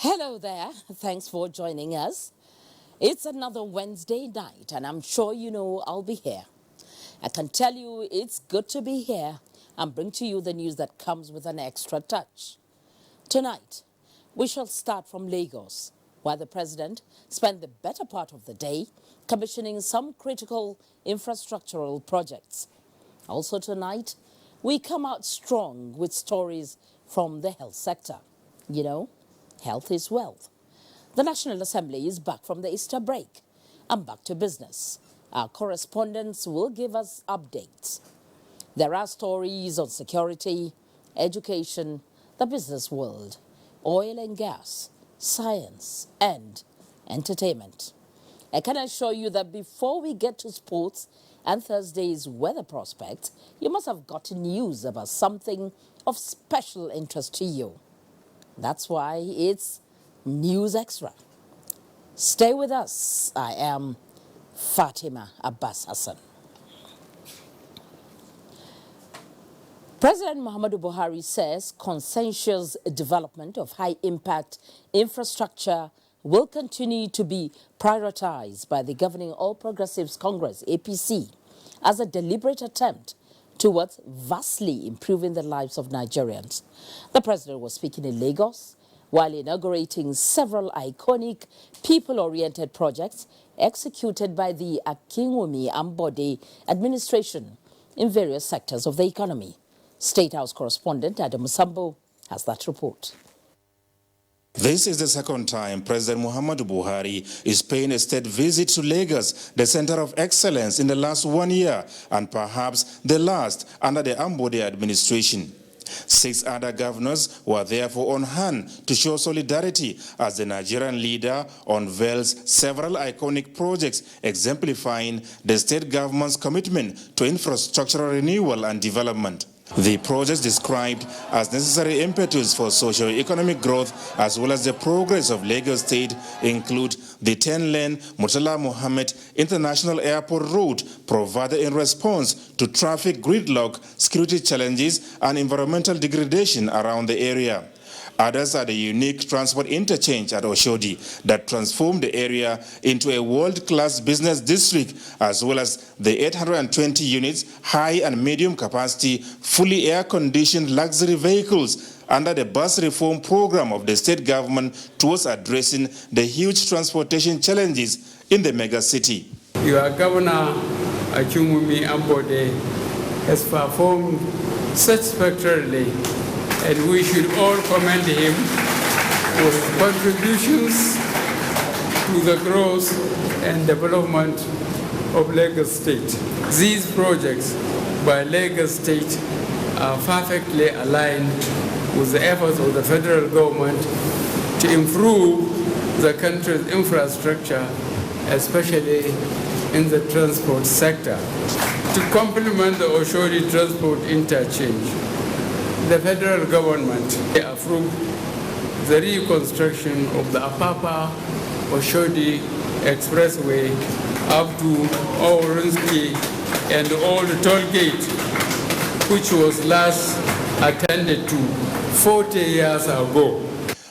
Hello there. Thanks for joining us. It's another Wednesday night, and I'm sure you know I'll be here. I can tell you it's good to be here and bring to you the news that comes with an extra touch. Tonight, we shall start from Lagos, where the president spent the better part of the day commissioning some critical infrastructural projects. Also tonight, we come out strong with stories from the health sector. You know, health is wealth. The National Assembly is back from the Easter break and back to business. Our correspondents will give us updates. There are stories on security, education, the business world, oil and gas, science, and entertainment. I can assure you that before we get to sports and Thursday's weather prospects, you must have gotten news about something of special interest to you. That's why it's News Extra. Stay with us. I am Fatima Abbas Hassan. President Muhammadu Buhari says conscientious development of high-impact infrastructure will continue to be prioritized by the governing All Progressives Congress, APC, as a deliberate attempt towards vastly improving the lives of Nigerians. The president was speaking in Lagos while inaugurating several iconic, people-oriented projects executed by the Akinwumi Ambode administration in various sectors of the economy. State House correspondent Adam Sambo has that report. This is the second time President Muhammadu Buhari is paying a state visit to Lagos, the center of excellence, in the last 1 year, and perhaps the last under the Ambode administration. 6 other governors were therefore on hand to show solidarity as the Nigerian leader unveils several iconic projects exemplifying the state government's commitment to infrastructural renewal and development. The projects described as necessary impetus for socio-economic growth as well as the progress of Lagos State include the 10-lane Murtala Mohammed International Airport route provided in response to traffic gridlock, security challenges and environmental degradation around the area. Others are the unique transport interchange at Oshodi that transformed the area into a world-class business district, as well as the 820 units high and medium capacity, fully air-conditioned luxury vehicles under the bus reform program of the state government towards addressing the huge transportation challenges in the megacity. Your governor, Akinwumi Ambode, has performed satisfactorily, and we should all commend him for his contributions to the growth and development of Lagos State. These projects by Lagos State are perfectly aligned with the efforts of the federal government to improve the country's infrastructure, especially in the transport sector. To complement the Oshodi transport interchange, the federal government approved the reconstruction of the Apapa-Oshodi Expressway up to Orinski and Old Toll Gate, which was last attended to 40 years ago.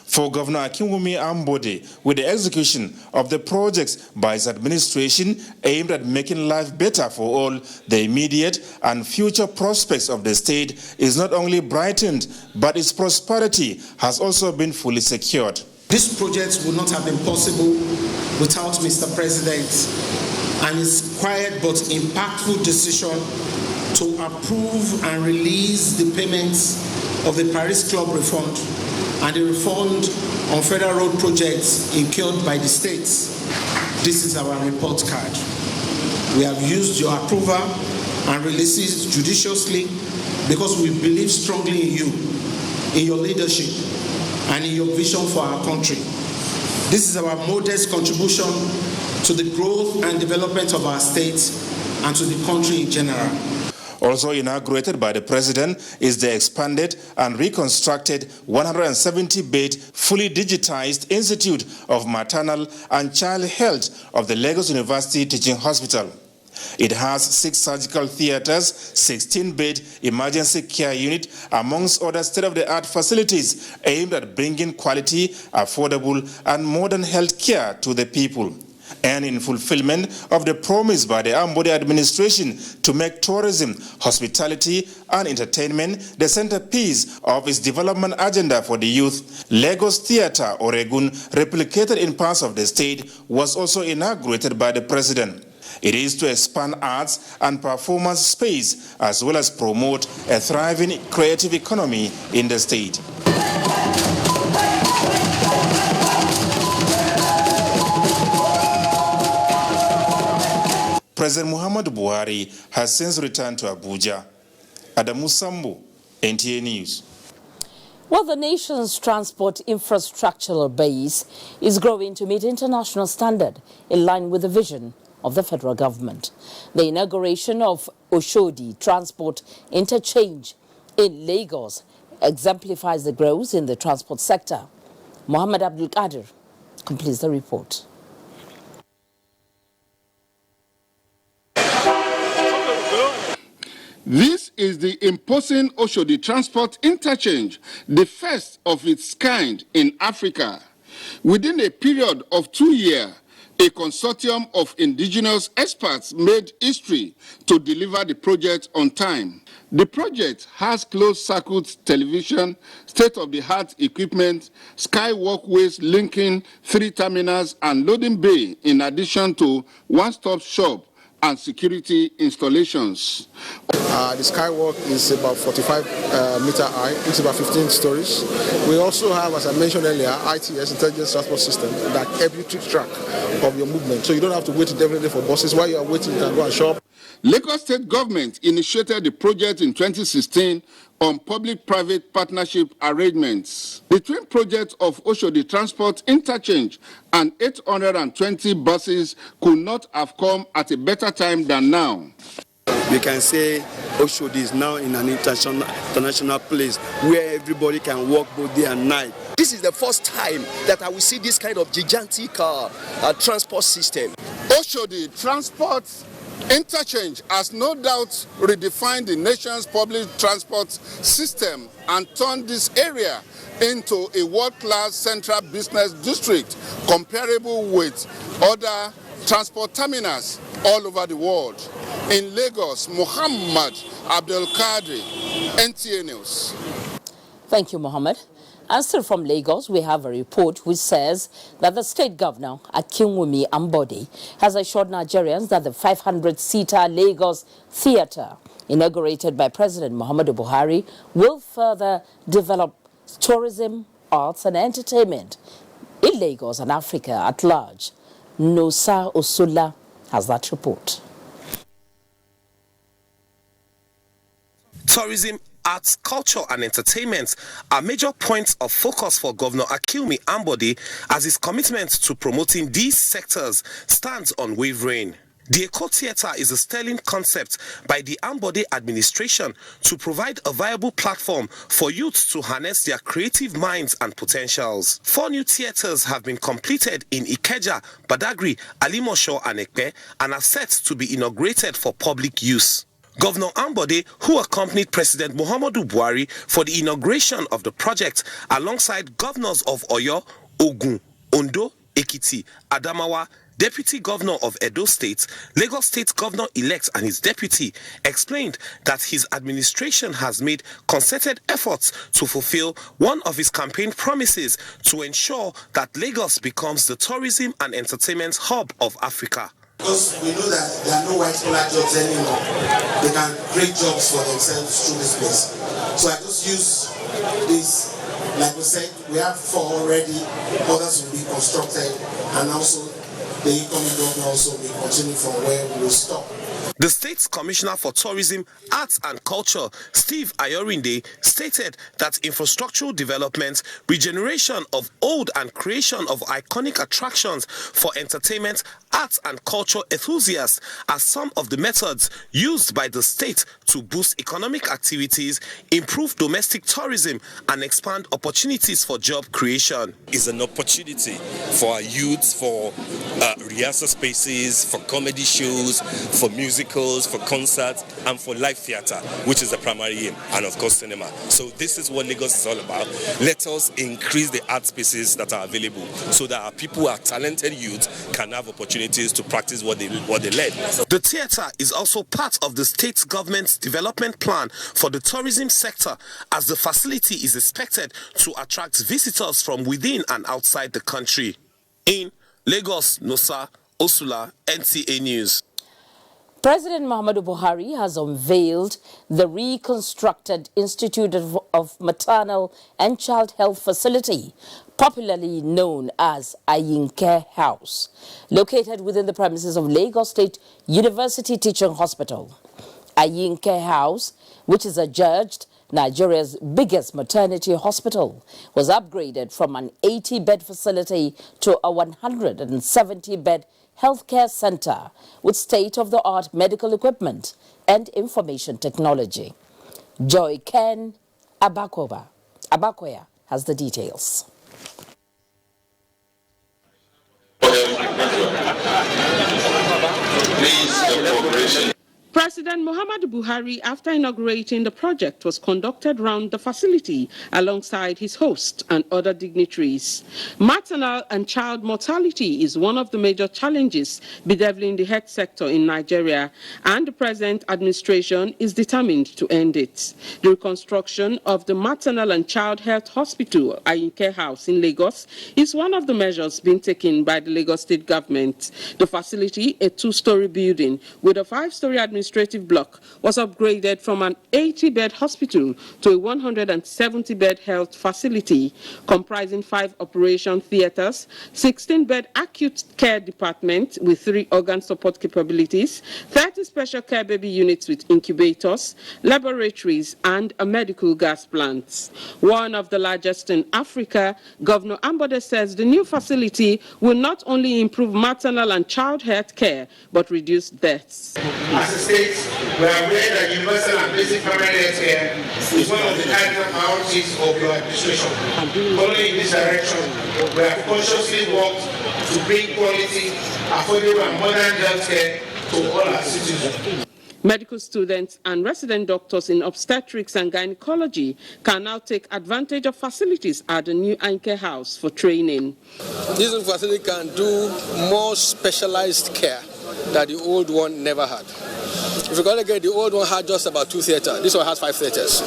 For Governor Akinwumi Ambode, with the execution of the projects by his administration aimed at making life better for all, the immediate and future prospects of the state is not only brightened, but its prosperity has also been fully secured. These projects would not have been possible without Mr. President and his quiet but impactful decision to approve and release the payments of the Paris Club refund and the refund on federal road projects incurred by the states. This is our report card. We have used your approval and releases judiciously because we believe strongly in you, in your leadership, and in your vision for our country. This is our modest contribution to the growth and development of our state and to the country in general. Also inaugurated by the president is the expanded and reconstructed 170-bed, fully digitized Institute of Maternal and Child Health of the Lagos University Teaching Hospital. It has 6 surgical theaters, 16-bed emergency care unit, amongst other state-of-the-art facilities aimed at bringing quality, affordable, and modern health care to the people. And in fulfillment of the promise by the Ambode administration to make tourism, hospitality, and entertainment the centerpiece of its development agenda for the youth, Lagos Theatre Oregun, replicated in parts of the state, was also inaugurated by the president. It is to expand arts and performance space as well as promote a thriving creative economy in the state. President Muhammadu Buhari has since returned to Abuja. Adamu Sambu, NTA News. Well, the nation's transport infrastructural base is growing to meet international standard in line with the vision of the federal government. The inauguration of Oshodi transport interchange in Lagos exemplifies the growth in the transport sector. Mohammed Abdul Qadir completes the report. This is the imposing Oshodi Transport Interchange, the first of its kind in Africa. Within a period of 2 years, a consortium of indigenous experts made history to deliver the project on time. The project has closed-circuit television, state-of-the-art equipment, sky walkways linking 3 terminals and loading bay, in addition to one-stop shop and security installations. The skywalk is about 45 meter high. It's about 15 stories. We also have, as I mentioned earlier, ITS, Intelligence Transport System, that help you keep track of your movement. So you don't have to wait indefinitely for buses. While you are waiting, you can go and shop. Lagos State Government initiated the project in 2016 on public-private partnership arrangements. The twin project of Oshodi Transport Interchange and 820 buses could not have come at a better time than now. We can say Oshodi is now in an international place where everybody can walk both day and night. This is the first time that I will see this kind of gigantic transport system. Oshodi Transport Interchange has no doubt redefined the nation's public transport system and turned this area into a world-class central business district comparable with other transport terminals all over the world. In Lagos, Muhammad Abdul Qadir, NTA News. Thank you, Mohammed. And still from Lagos, we have a report which says that the state governor, Akinwumi Ambode, has assured Nigerians that the 500-seater Lagos Theatre, inaugurated by President Muhammadu Buhari, will further develop tourism, arts and entertainment in Lagos and Africa at large. Nosa Osula has that report. Tourism, arts, culture and entertainment are major points of focus for Governor Akinwumi Ambode, as his commitment to promoting these sectors stands unwavering. The Eco Theatre is a sterling concept by the Ambode administration to provide a viable platform for youth to harness their creative minds and potentials. 4 new theatres have been completed in Ikeja, Badagry, Alimosho and Ekpe and are set to be inaugurated for public use. Governor Ambode, who accompanied President Muhammadu Buhari for the inauguration of the project alongside governors of Oyo, Ogun, Ondo, Ekiti, Adamawa, Deputy Governor of Edo State, Lagos State Governor-elect and his deputy, explained that his administration has made concerted efforts to fulfill one of his campaign promises to ensure that Lagos becomes the tourism and entertainment hub of Africa. Because we know that there are no white-collar jobs anymore. They can create jobs for themselves through this place. So I just use this, like we said, we have 4 already, others will be constructed, and also the incoming governor also will continue from where we will stop. The State's Commissioner for Tourism, Arts and Culture, Steve Ayorinde, stated that infrastructural development, regeneration of old and creation of iconic attractions for entertainment, arts and culture enthusiasts are some of the methods used by the state to boost economic activities, improve domestic tourism and expand opportunities for job creation. It's an opportunity for our youth, for rehearsal spaces, for comedy shows, for musicals, for concerts, and for live theatre, which is the primary aim, and of course cinema. So this is what Lagos is all about. Let us increase the art spaces that are available so that our people, our talented youth, can have opportunities to practice what they learn. The theatre is also part of the state government's development plan for the tourism sector, as the facility is expected to attract visitors from within and outside the country. In Lagos, Nosa Osula, NTA News. President Muhammadu Buhari has unveiled the reconstructed Institute of Maternal and Child Health Facility, popularly known as Ayinke House, located within the premises of Lagos State University Teaching Hospital. Ayinke House, which is adjudged Nigeria's biggest maternity hospital, was upgraded from an 80-bed facility to a 170-bed healthcare center with state-of-the-art medical equipment and information technology. Joy Ken Abakoya has the details. President Muhammadu Buhari, after inaugurating the project, was conducted round the facility alongside his host and other dignitaries. Maternal and child mortality is one of the major challenges bedeviling the health sector in Nigeria, and the present administration is determined to end it. The reconstruction of the Maternal and Child Health Hospital, Ayinke House in Lagos, is one of the measures being taken by the Lagos State government. The facility, a two-story building with a 5-story administrative block, was upgraded from an 80-bed hospital to a 170-bed health facility comprising 5 operation theaters, 16-bed acute care department with 3 organ support capabilities, 30 special care baby units with incubators, laboratories, and a medical gas plant. One of the largest in Africa, Governor Ambode says the new facility will not only improve maternal and child health care, but reduce deaths. As a state, we are aware that universal and basic primary health care is one of the cardinal priorities of your administration. Following this direction, we have consciously worked to bring quality, affordable and modern health care to all our citizens. Medical students and resident doctors in obstetrics and gynecology can now take advantage of facilities at the new Ayinke House for training. This facility can do more specialized care that the old one never had. If you go again, the old one had just about 2 theaters. This one has 5 theaters.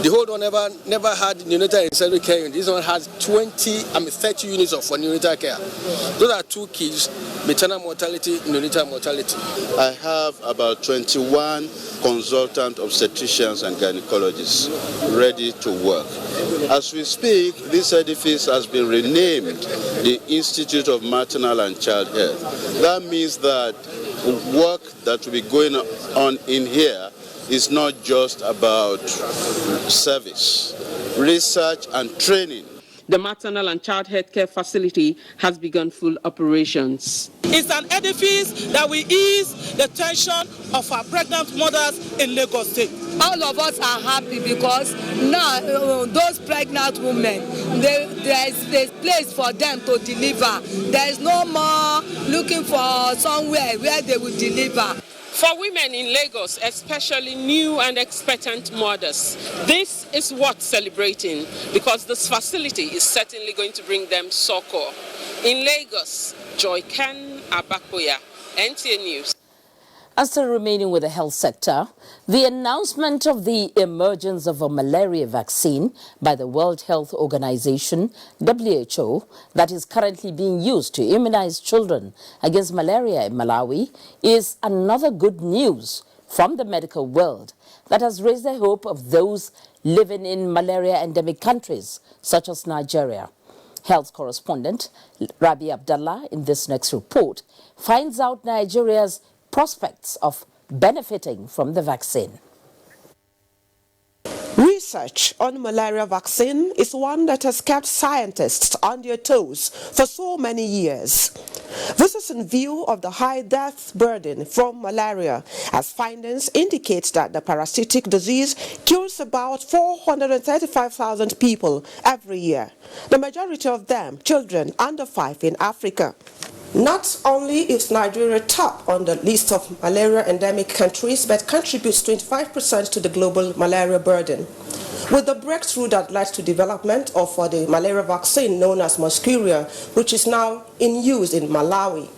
The old one never had neonatal and cesarean care unit. This one has 30 units for neonatal care. Those are 2 keys: maternal mortality, neonatal mortality. I have about 21 consultant obstetricians and gynecologists ready to work. As we speak, this edifice has been renamed the Institute of Maternal and Child Health. That means that work that will be going on in here is not just about service, research and training. The maternal and child health care facility has begun full operations. It's an edifice that will ease the tension of our pregnant mothers in Lagos State. All of us are happy because now those pregnant women, there is a place for them to deliver. There is no more looking for somewhere where they will deliver. For women in Lagos, especially new and expectant mothers, this is worth celebrating because this facility is certainly going to bring them succor. In Lagos, Joy Ken Abakoya, NTA News. And still remaining with the health sector, the announcement of the emergence of a malaria vaccine by the World Health Organization, WHO, that is currently being used to immunize children against malaria in Malawi is another good news from the medical world that has raised the hope of those living in malaria endemic countries such as Nigeria. Health correspondent Rabi Abdallah in this next report finds out Nigeria's prospects of benefiting from the vaccine. Research on malaria vaccine is one that has kept scientists on their toes for so many years. This is in view of the high death burden from malaria, as findings indicate that the parasitic disease kills about 435,000 people every year, the majority of them children under 5 in Africa. Not only is Nigeria top on the list of malaria endemic countries, but contributes 25% to the global malaria burden. With the breakthrough that led to development of the malaria vaccine known as Mosquirix, which is now in use in Malawi.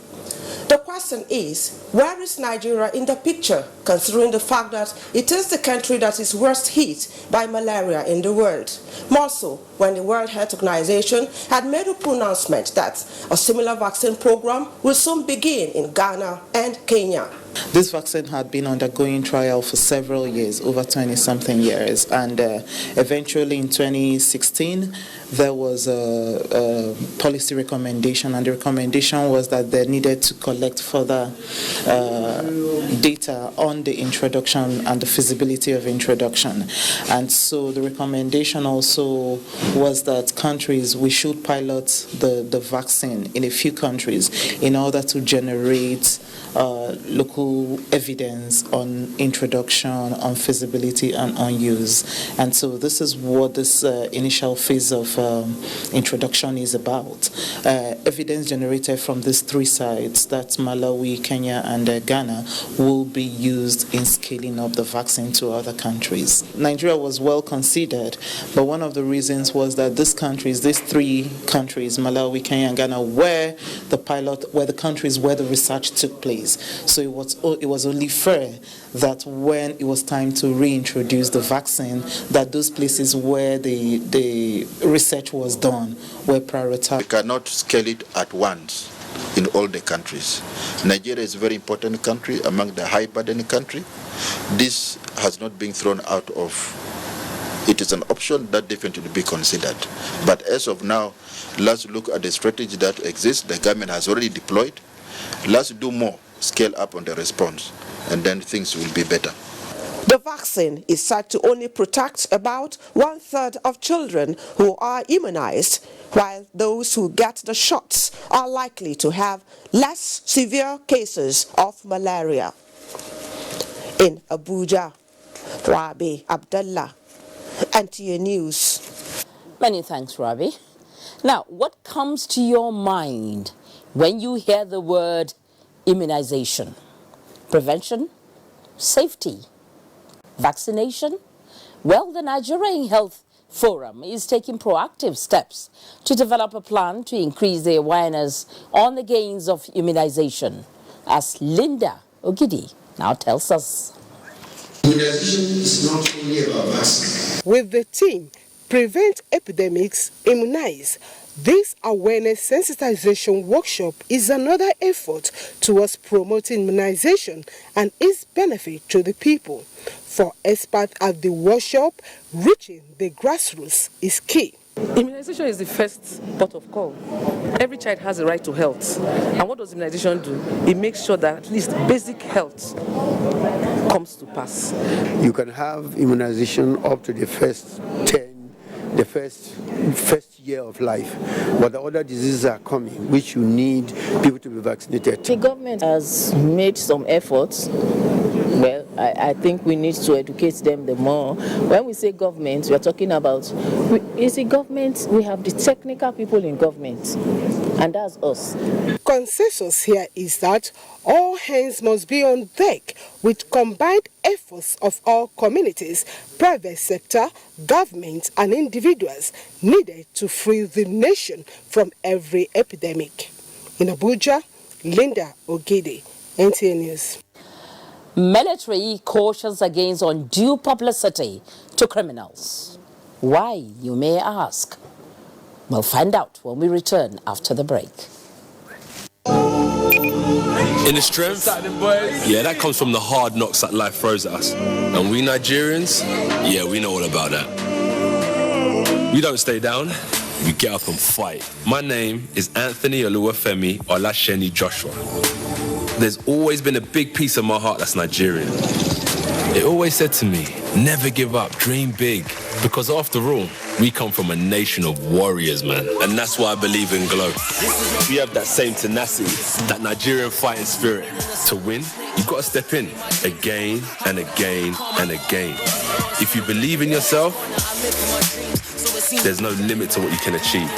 The question is, where is Nigeria in the picture, considering the fact that it is the country that is worst hit by malaria in the world? More so, when the World Health Organization had made a pronouncement that a similar vaccine program will soon begin in Ghana and Kenya. This vaccine had been undergoing trial for several years, over 20-something years, and eventually in 2016 there was a policy recommendation, and the recommendation was that they needed to collect further data on the introduction and the feasibility of introduction. And so the recommendation also was that countries, we should pilot the vaccine in a few countries in order to generate local evidence on introduction, on feasibility, and on use. And so this is what this initial phase of introduction is about. Evidence generated from these 3 sites, that's Malawi, Kenya, and Ghana, will be used in scaling up the vaccine to other countries. Nigeria was well considered, but one of the reasons was that these 3 countries, Malawi, Kenya, and Ghana, were the countries where the research took place. So it was only fair that when it was time to reintroduce the vaccine, that those places where the research was done were prioritized. We cannot scale it at once in all the countries. Nigeria is a very important country, among the high burden country. This has not been thrown out of. It is an option that definitely be considered. But as of now, let's look at the strategy that exists. The government has already deployed. Let's do more, scale up on the response, and then things will be better. The vaccine is said to only protect about 1/3 of children who are immunized, while those who get the shots are likely to have less severe cases of malaria. In Abuja, Rabi Abdullah, NTA News. Many thanks, Rabi. Now, what comes to your mind when you hear the word immunization? Prevention? Safety? Vaccination? Well, the Nigerian Health Forum is taking proactive steps to develop a plan to increase the awareness on the gains of immunization, as Linda Ogidi now tells us. Immunization is not only about vaccine. With the team Prevent Epidemics, Immunize, this awareness sensitization workshop is another effort towards promoting immunization and its benefit to the people. For experts at the workshop, reaching the grassroots is key. Immunization is the first port of call. Every child has a right to health. And what does immunization do? It makes sure that at least basic health comes to pass. You can have immunization up to the first year of life, but the other diseases are coming, which you need people to be vaccinated. The government has made some efforts. Well, I think we need to educate them the more. When we say government, we are talking about, is it government? We have the technical people in government, and that's us. Consensus here is that all hands must be on deck with combined efforts of all communities, private sector, government, and individuals needed to free the nation from every epidemic. In Abuja, Linda Ogidi, NTA News. Military cautions against undue publicity to criminals. Why, you may ask? We'll find out when we return after the break. In the strength, yeah, that comes from the hard knocks that life throws at us. And we Nigerians, yeah, we know all about that. We don't stay down, we get up and fight. My name is Anthony Oluwafemi Olasheni Joshua. there's always been a big piece of my heart that's Nigerian. It always said to me, never give up, dream big. Because after all, we come from a nation of warriors, man. And that's why I believe in Glow. We have that same tenacity, that Nigerian fighting spirit. To win, you've got to step in again and again and again. If you believe in yourself, there's no limit to what you can achieve.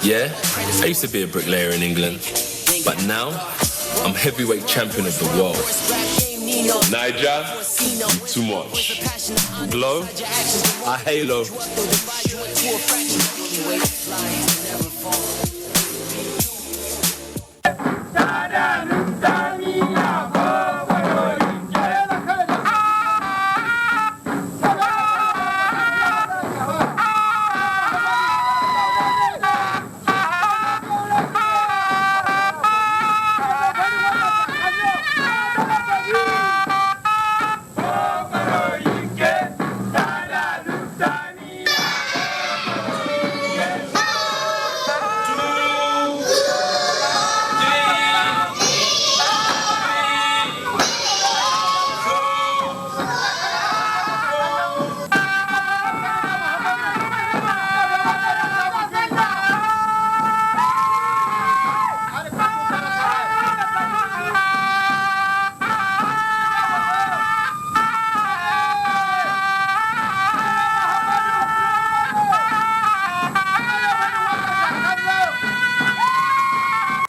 Yeah, I used to be a bricklayer in England, but now I'm heavyweight champion of the world. Niger, you too much. Glow, a halo.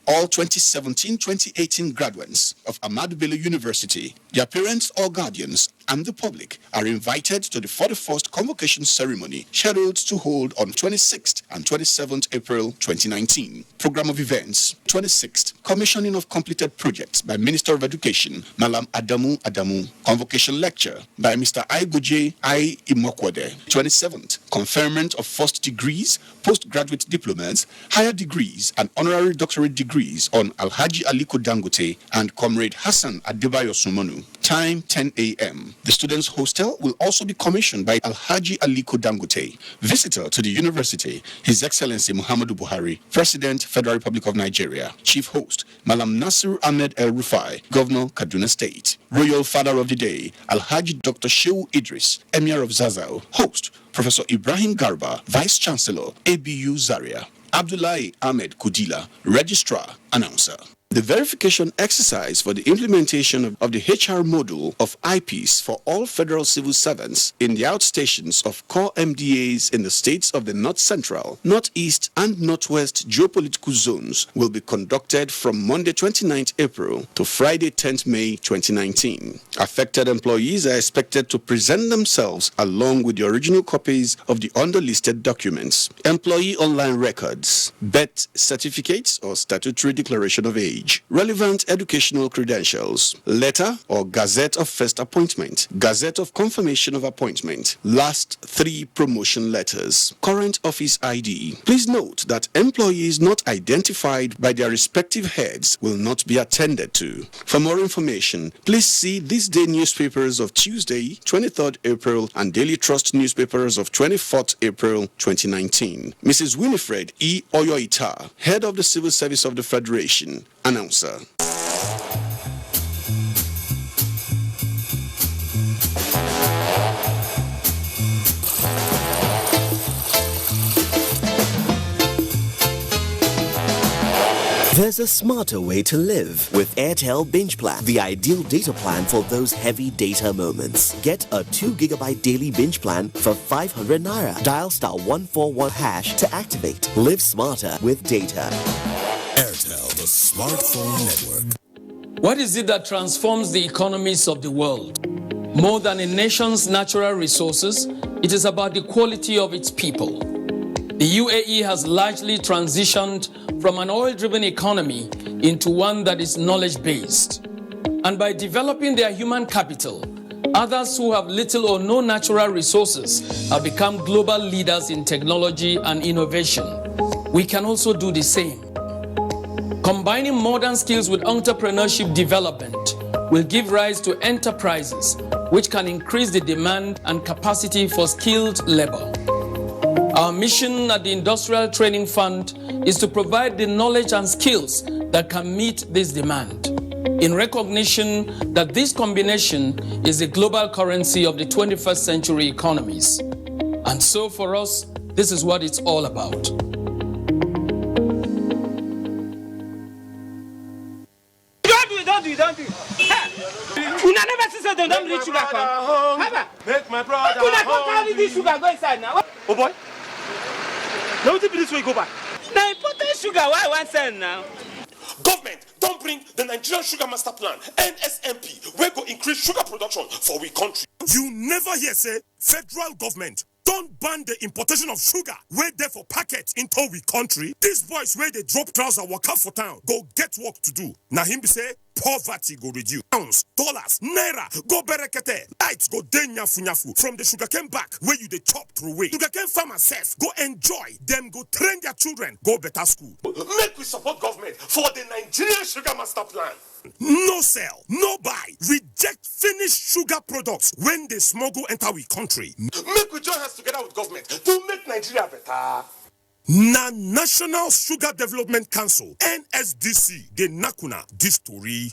All 2017-2018 graduates of Ahmadu Bello University, their parents or guardians, and the public are invited to the 41st convocation ceremony scheduled to hold on 26th and 27th April 2019. Program of events: 26th, commissioning of completed projects by Minister of Education, Malam Adamu. Convocation lecture by Mr. Aigoje I. Imokwode. 27th, conferment of first degrees, postgraduate diplomas, higher degrees, and honorary doctorate degrees on Alhaji Aliko Dangote and Comrade Hassan Adebayo Sumonu. Time 10 a.m. The students' hostel will also be commissioned by Alhaji Aliko Dangote. Visitor to the university, His Excellency Muhammadu Buhari, President, Federal Republic of Nigeria. Chief host, Malam Nasir Ahmed El Rufai, Governor, Kaduna State. Royal Father of the Day, Alhaji Dr. Shehu Idris, Emir of Zazao. Host, Professor Ibrahim Garba, Vice Chancellor, ABU Zaria. Abdullahi Ahmed Kudila, Registrar, Announcer. The verification exercise for the implementation of the HR module of eyepiece for all federal civil servants in the outstations of core MDAs in the states of the North Central, Northeast, and Northwest geopolitical zones will be conducted from Monday 29th April to Friday 10th May 2019. Affected employees are expected to present themselves along with the original copies of the underlisted documents, employee online records, birth certificates or statutory declaration of age, relevant educational credentials, letter or gazette of first appointment, gazette of confirmation of appointment, last 3 promotion letters, current office ID. Please note that employees not identified by their respective heads will not be attended to. For more information, please see This Day newspapers of Tuesday, 23rd April and Daily Trust newspapers of 24th April 2019. Mrs. Winifred E. Oyoita, Head of the Civil Service of the Federation, Announcer. There's a smarter way to live with Airtel Binge Plan, the ideal data plan for those heavy data moments. Get a 2 GB daily binge plan for 500 Naira. Dial *141# to activate. Live smarter with data. Airtel, the smartphone network. What is it that transforms the economies of the world? More than a nation's natural resources, it is about the quality of its people. The UAE has largely transitioned from an oil-driven economy into one that is knowledge-based. And by developing their human capital, others who have little or no natural resources have become global leaders in technology and innovation. We can also do the same. Combining modern skills with entrepreneurship development will give rise to enterprises which can increase the demand and capacity for skilled labor. Our mission at the Industrial Training Fund is to provide the knowledge and skills that can meet this demand. in recognition that this combination is the global currency of the 21st century economies. And so for us, this is what it's all about. Don't do. Una never see say don't bring sugar come. Make my brother. Una come carry this sugar go inside now. Oh boy. Now what be this way go back? Now important sugar why I want sell now? Government don't bring the Nigerian Sugar Master Plan (NSMP) where go increase sugar production for we country. You never hear say federal government don't ban the importation of sugar where they for packets into we country. These boys where they drop trouser walk out for town go get work to do. Now him be say poverty go reduce. Pounds, dollars, naira go berekete. Lights go den nyafu from the sugarcane back where you they chop through away. Sugarcane farmers self go enjoy them, go train their children, go better school. Make we support government for the Nigerian Sugar Master Plan. No sell, no buy, reject finished sugar products when they smuggle enter we country. Make we join hands together with government to make Nigeria better. Na National Sugar Development Council (NSDC) de nakuna this story.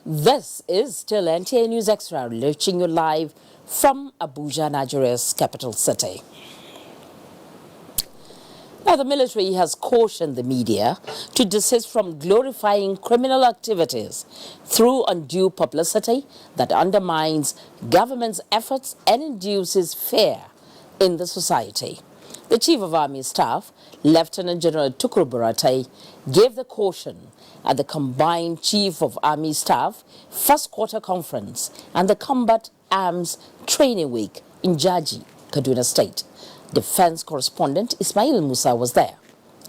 This is still NTA News Extra, reaching you live from Abuja, Nigeria's capital city. Now, the military has cautioned the media to desist from glorifying criminal activities through undue publicity that undermines government's efforts and induces fear in the society. The Chief of Army Staff, Lieutenant General Tukur Buratai, gave the caution at the Combined Chief of Army Staff First Quarter Conference and the Combat Arms Training Week in Jaji, Kaduna State. Defense correspondent Ismail Musa was there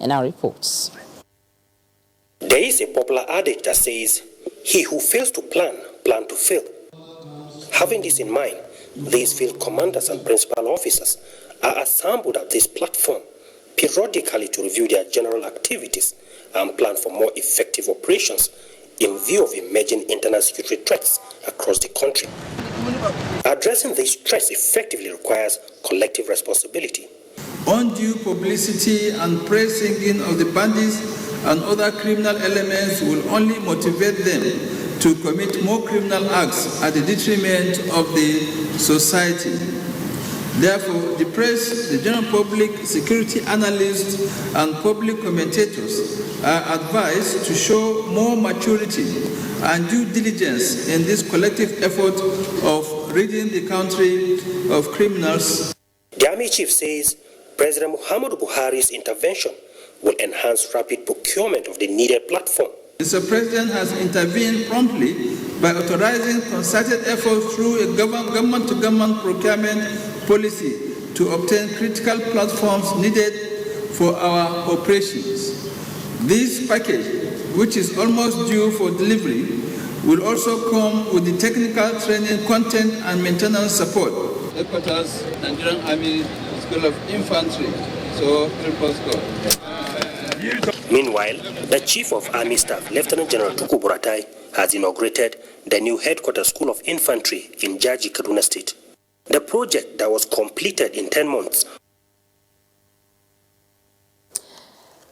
and our reports. There is a popular adage that says, "He who fails to plan to fail." Having this in mind, these field commanders and principal officers are assembled at this platform periodically to review their general activities and plan for more effective operations in view of emerging internal security threats across the country. Addressing these threats effectively requires collective responsibility. Undue publicity and praise singing of the bandits and other criminal elements will only motivate them to commit more criminal acts at the detriment of the society. Therefore, the press, the general public, security analysts, and public commentators are advised to show more maturity and due diligence in this collective effort of ridding the country of criminals. The Army Chief says President Muhammadu Buhari's intervention will enhance rapid procurement of the needed platform. Mr. President has intervened promptly by authorizing concerted efforts through a government-to-government procurement policy to obtain critical platforms needed for our operations. This package, which is almost due for delivery, will also come with the technical training, content, and maintenance support. Headquarters, Nigerian Army School of Infantry. So, help us God. Meanwhile, the Chief of Army Staff, Lieutenant General Tukur Buratai, has inaugurated the new Headquarters School of Infantry in Jaji, Kaduna State. The project that was completed in 10 months.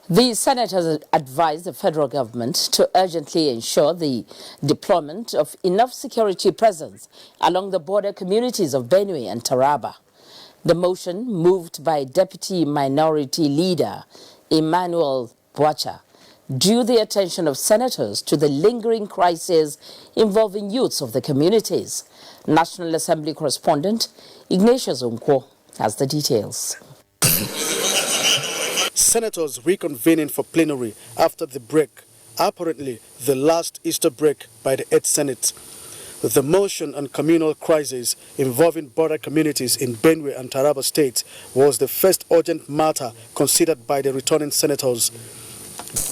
The Senate has advised the federal government to urgently ensure the deployment of enough security presence along the border communities of Benue and Taraba. The motion, moved by Deputy Minority Leader Emmanuel Bwacha, drew the attention of senators to the lingering crisis involving youths of the communities. National Assembly correspondent Ignatius Onkwo has the details. Senators reconvening for plenary after the break, apparently the last Easter break by the 8th Senate. The motion on communal crisis involving border communities in Benue and Taraba State was the first urgent matter considered by the returning senators.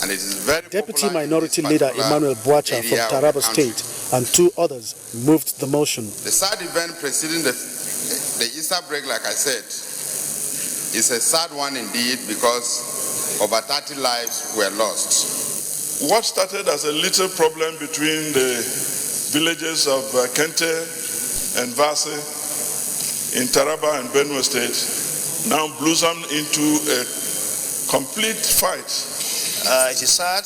And it is very Deputy Minority Leader Emmanuel Bwacha from Taraba State and 2 others moved the motion. The sad event preceding the Easter break, like I said, is a sad one indeed because over 30 lives were lost. What started as a little problem between the villages of Kente and Vase in Taraba and Benue State now blossomed into a complete fight. It is sad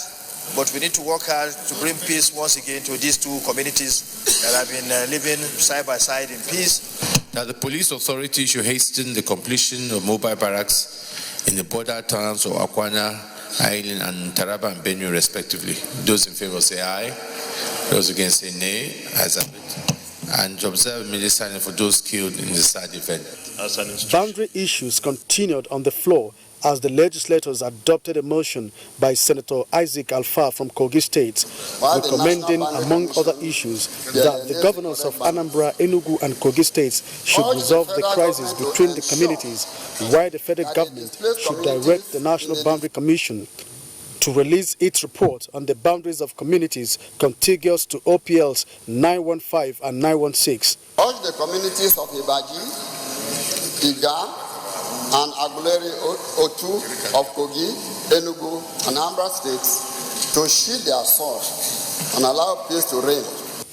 but we need to work hard to bring peace once again to these two communities that have been living side by side in peace. Now, the police authority should hasten the completion of mobile barracks in the border towns of Akwana, Island, and Taraba and Benue, respectively. Those in favor say aye. Those against say nay. As have it. And to observe immediate silence for those killed in the sad event. Boundary issues continued on the floor as the legislators adopted a motion by Senator Isaac Alfa from Kogi State, recommending, among other issues, that the governors of Anambra, Enugu, and Kogi states should resolve the crisis between the communities, while the federal government should direct the National Boundary Commission to release its report on the boundaries of communities contiguous to OPLs 915 and 916. Urge the communities of Ibaji, Iga, and Aguleri Otu of Kogi, Enugu, and Anambra states to sheathe their sword and allow peace to reign.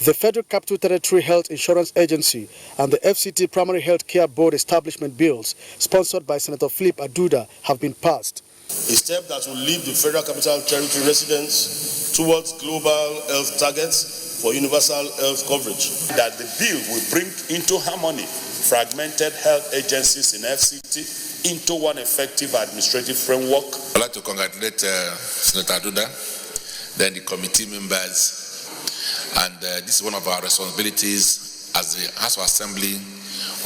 The Federal Capital Territory Health Insurance Agency and the FCT Primary Health Care Board establishment bills, sponsored by Senator Philip Aduda, have been passed. A step that will lead the Federal Capital Territory residents towards global health targets for universal health coverage. That the bill will bring into harmony fragmented health agencies in FCT into one effective administrative framework. I'd like to congratulate Senator Aduda, then the committee members, and this is one of our responsibilities as the House of Assembly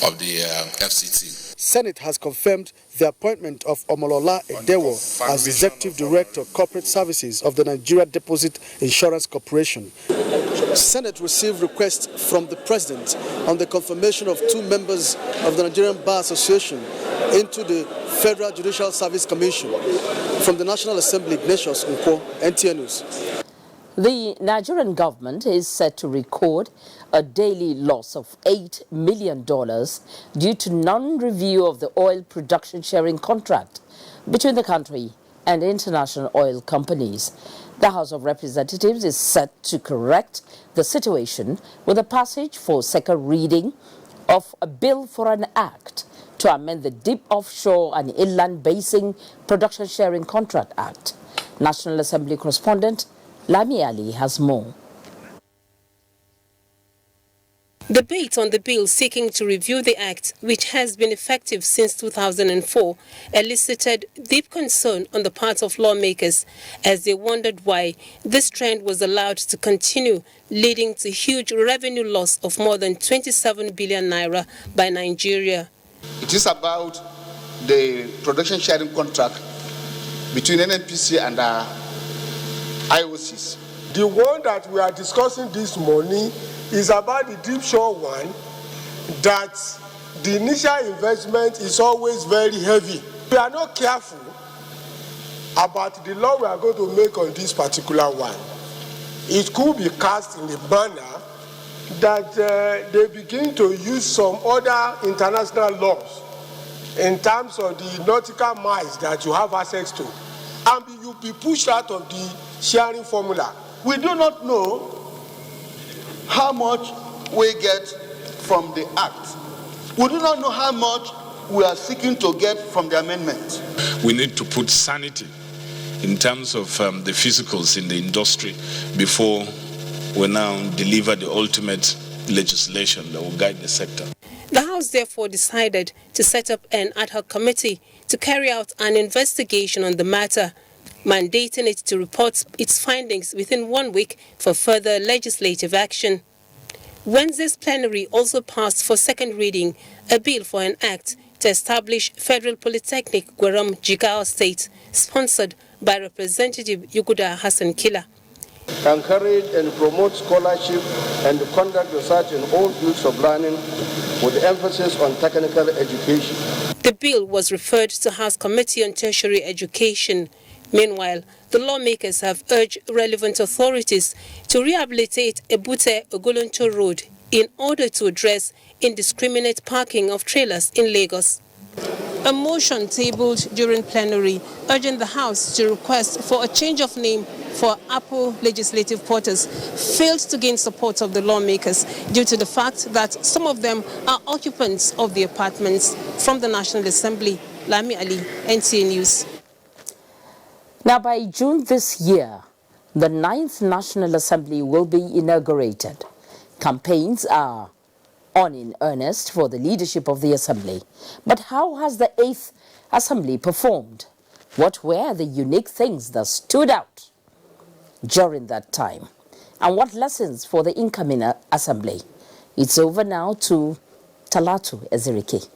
of the FCT. Senate has confirmed the appointment of Omolola Edewo as Executive Director, Corporate Services of the Nigeria Deposit Insurance Corporation. Senate received requests from the President on the confirmation of 2 members of the Nigerian Bar Association into the Federal Judicial Service Commission. From the National Assembly, Ignatius Nkwo, NTA News. The Nigerian government is set to record a daily loss of $8 million due to non-review of the oil production sharing contract between the country and international oil companies. The House of Representatives is set to correct the situation with a passage for second reading of a bill for an act to amend the Deep Offshore and Inland Basin Production Sharing Contract Act. National Assembly correspondent Lami Ali has more. Debate on the bill seeking to review the act, which has been effective since 2004, elicited deep concern on the part of lawmakers as they wondered why this trend was allowed to continue, leading to huge revenue loss of more than 27 billion naira by Nigeria. It is about the production sharing contract between NNPC and IOCs. The one that we are discussing this morning is about the deep shore one, that the initial investment is always very heavy. We are not careful about the law we are going to make on this particular one. It could be cast in a manner that they begin to use some other international laws in terms of the nautical miles that you have access to, and you'll be pushed out of the sharing formula. We do not know how much we get from the act. We do not know how much we are seeking to get from the amendment. We need to put sanity in terms of the physicals in the industry before we now deliver the ultimate legislation that will guide the sector. The House therefore decided to set up an ad hoc committee to carry out an investigation on the matter, mandating it to report its findings within 1 week for further legislative action. Wednesday's plenary also passed for second reading a bill for an act to establish Federal Polytechnic Gweram Jigawa State, sponsored by Representative Yuguda Hassan Kila. Encourage and promote scholarship and conduct research in all fields of learning with emphasis on technical education. The bill was referred to House Committee on Tertiary Education. Meanwhile, the lawmakers have urged relevant authorities to rehabilitate Ebute Ogolonto Road in order to address indiscriminate parking of trailers in Lagos. A motion tabled during plenary urging the House to request for a change of name for Apple legislative quarters failed to gain support of the lawmakers due to the fact that some of them are occupants of the apartments. From the National Assembly, Lami Ali, NTA News. Now, by June this year, The 9th National Assembly will be inaugurated. Campaigns are on in earnest for the leadership of the Assembly. But how has the 8th Assembly performed? What were the unique things that stood out during that time? And what lessons for the incoming Assembly? It's over now to Talatu Ezirike.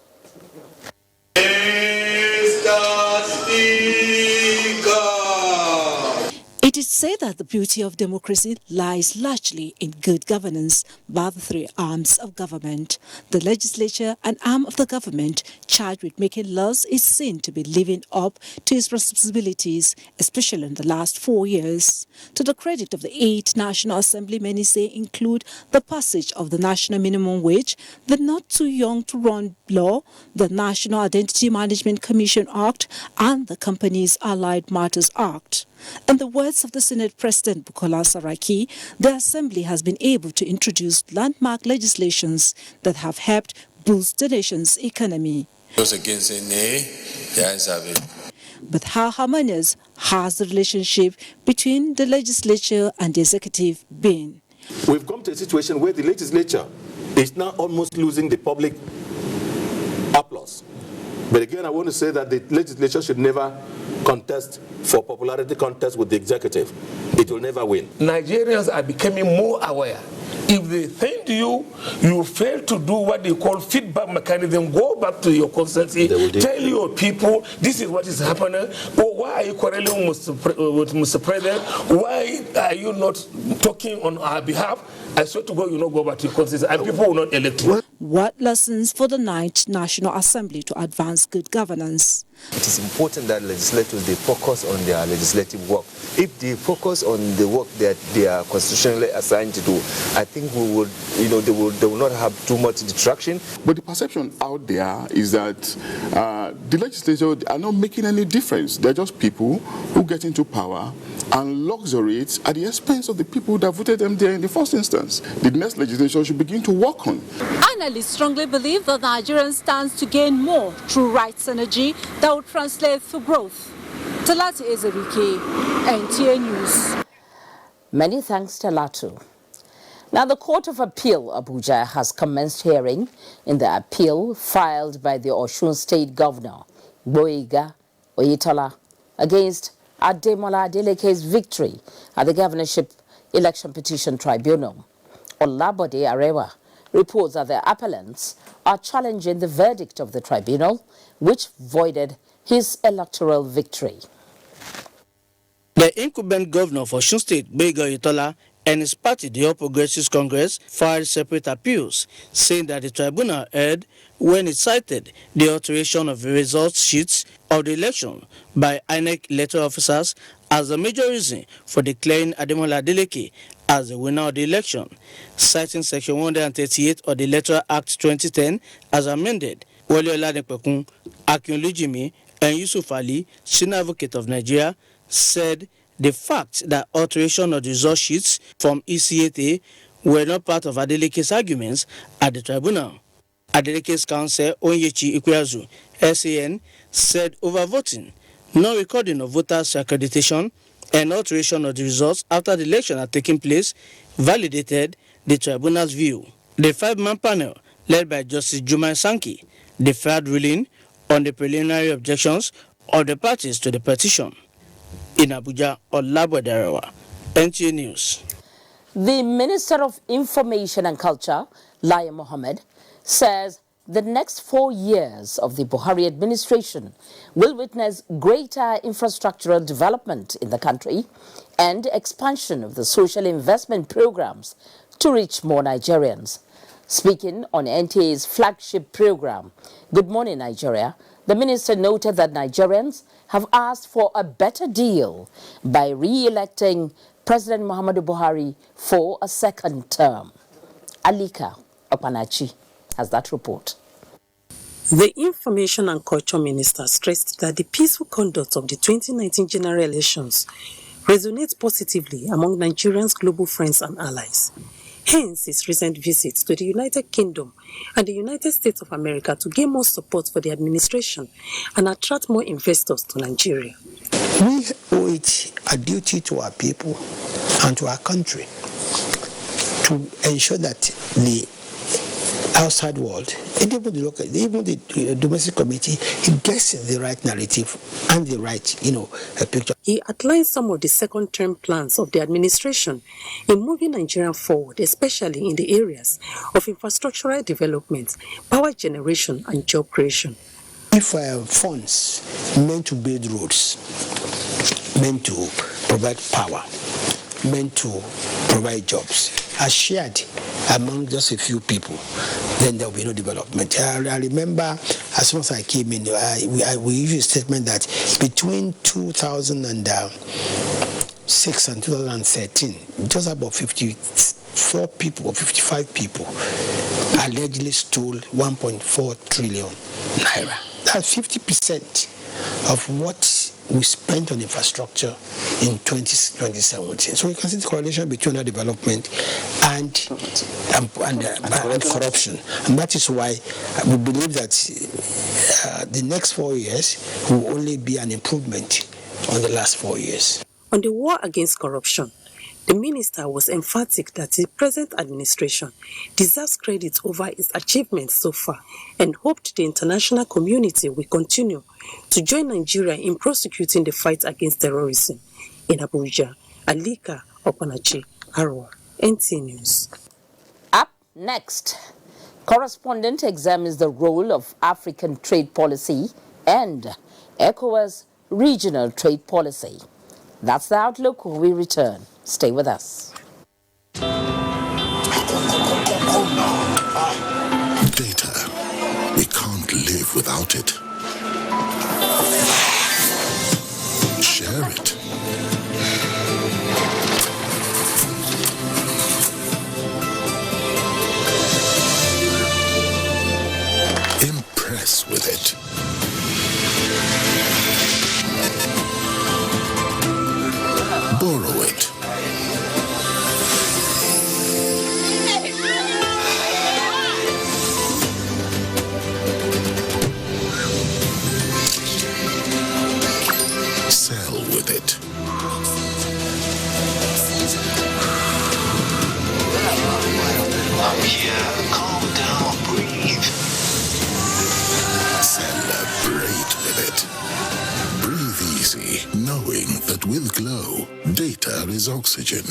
It is said that the beauty of democracy lies largely in good governance by the three arms of government. The legislature, an arm of the government charged with making laws, is seen to be living up to its responsibilities, especially in the last 4 years. To the credit of the 8th National Assembly, many say include the passage of the National Minimum Wage, the Not Too Young to Run Law, the National Identity Management Commission Act, and the Companies Allied Matters Act. In the words of the Senate President Bukola Saraki, the Assembly has been able to introduce landmark legislations that have helped boost the nation's economy. Those against say nay, the ayes have it. But how harmonious has the relationship between the legislature and the executive been? We've come to a situation where the legislature is now almost losing the public applause. But again, I want to say that the legislature should never contest for popularity contest with the executive. It will never win. Nigerians are becoming more aware. If they thank you, you fail to do what they call feedback mechanism, go back to your constituency, tell your people this is what is happening. Or why are you quarreling with Mr. President? Why are you not talking on our behalf? I swear to God, you not go back to your constituency, and people will not elect you. What lessons for the 9th National Assembly to advance good governance? It is important that legislators they focus on their legislative work. If they focus on the work that they are constitutionally assigned to do, I think we would, they will not have too much distraction. But the perception out there is that the legislature are not making any difference. They're just people who get into power and luxuriate at the expense of the people that voted them there in the first instance. The next legislature should begin to work on. Analysts strongly believe that Nigerians stands to gain more through rights energy that will translate to growth. Talatu Ezirike, NTA News. Many thanks, Talatu. Now, the Court of Appeal, Abuja, has commenced hearing in the appeal filed by the Osun State Governor, Boyega Oyetola, against Ademola Adeleke's victory at the Governorship Election Petition Tribunal. Olabode Arewa reports that the appellants are challenging the verdict of the tribunal, which voided his electoral victory. The incumbent governor of Osun State, Boyega Oyetola, and his party, the All Progressives Congress, filed separate appeals, saying that the tribunal erred when it cited the alteration of the results sheets of the election by INEC electoral officers as the major reason for declaring Ademola Adeleke as the winner of the election, citing Section 138 of the Electoral Act 2010 as amended. Wale Oladipekun, Akin Olujimi, and Yusuf Ali, senior advocate of Nigeria, said the fact that alteration of the result sheets from ECATA were not part of Adeleke's arguments at the tribunal. Adeleke's counsel, Onyechi Ikweazu, SAN, said overvoting, no recording of voters' accreditation, and alteration of the results after the election had taken place validated the tribunal's view. The 5-man panel, led by Justice Jumai Sankey, deferred ruling on the preliminary objections of the parties to the petition. In Abuja, Olabode Arewa, NTA News. The Minister of Information and Culture, Lai Mohammed, says the next 4 years of the Buhari administration will witness greater infrastructural development in the country and expansion of the social investment programs to reach more Nigerians. Speaking on NTA's flagship program, Good Morning Nigeria, the minister noted that Nigerians have asked for a better deal by re-electing President Muhammadu Buhari for a second term. Alika Opanachi has that report. The Information and Culture Minister stressed that the peaceful conduct of the 2019 general elections resonates positively among Nigerians' global friends and allies. Hence his recent visits to the United Kingdom and the United States of America to gain more support for the administration and attract more investors to Nigeria. We owe it a duty to our people and to our country to ensure that the outside world, and even the local, even the domestic committee, it gets the right narrative and the right, picture. He outlined some of the second-term plans of the administration in moving Nigeria forward, especially in the areas of infrastructural development, power generation, and job creation. If funds meant to build roads, meant to provide power, meant to provide jobs, are shared among just a few people, then there will be no development. I remember as soon as I came in, we issued a statement that between 2006 and 2013, just about 54 people or 55 people allegedly stole 1.4 trillion naira. That's 50% of what we spent on infrastructure in 2017. So you can see the correlation between our development and corruption. And that is why we believe that the next 4 years will only be an improvement on the last 4 years. On the war against corruption, the minister was emphatic that the present administration deserves credit over its achievements so far and hoped the international community will continue to join Nigeria in prosecuting the fight against terrorism. In Abuja, Alika Opanachi, Arwa, NTA News. Up next, correspondent examines the role of African trade policy and ECOWAS regional trade policy. That's the outlook. We return. Stay with us. Data. We can't live without it. Share it. Impress with it. Borrow it. Sell with it. I'm here. Calm down, breathe. Celebrate with it. Breathe easy, knowing that with Glow, data is oxygen.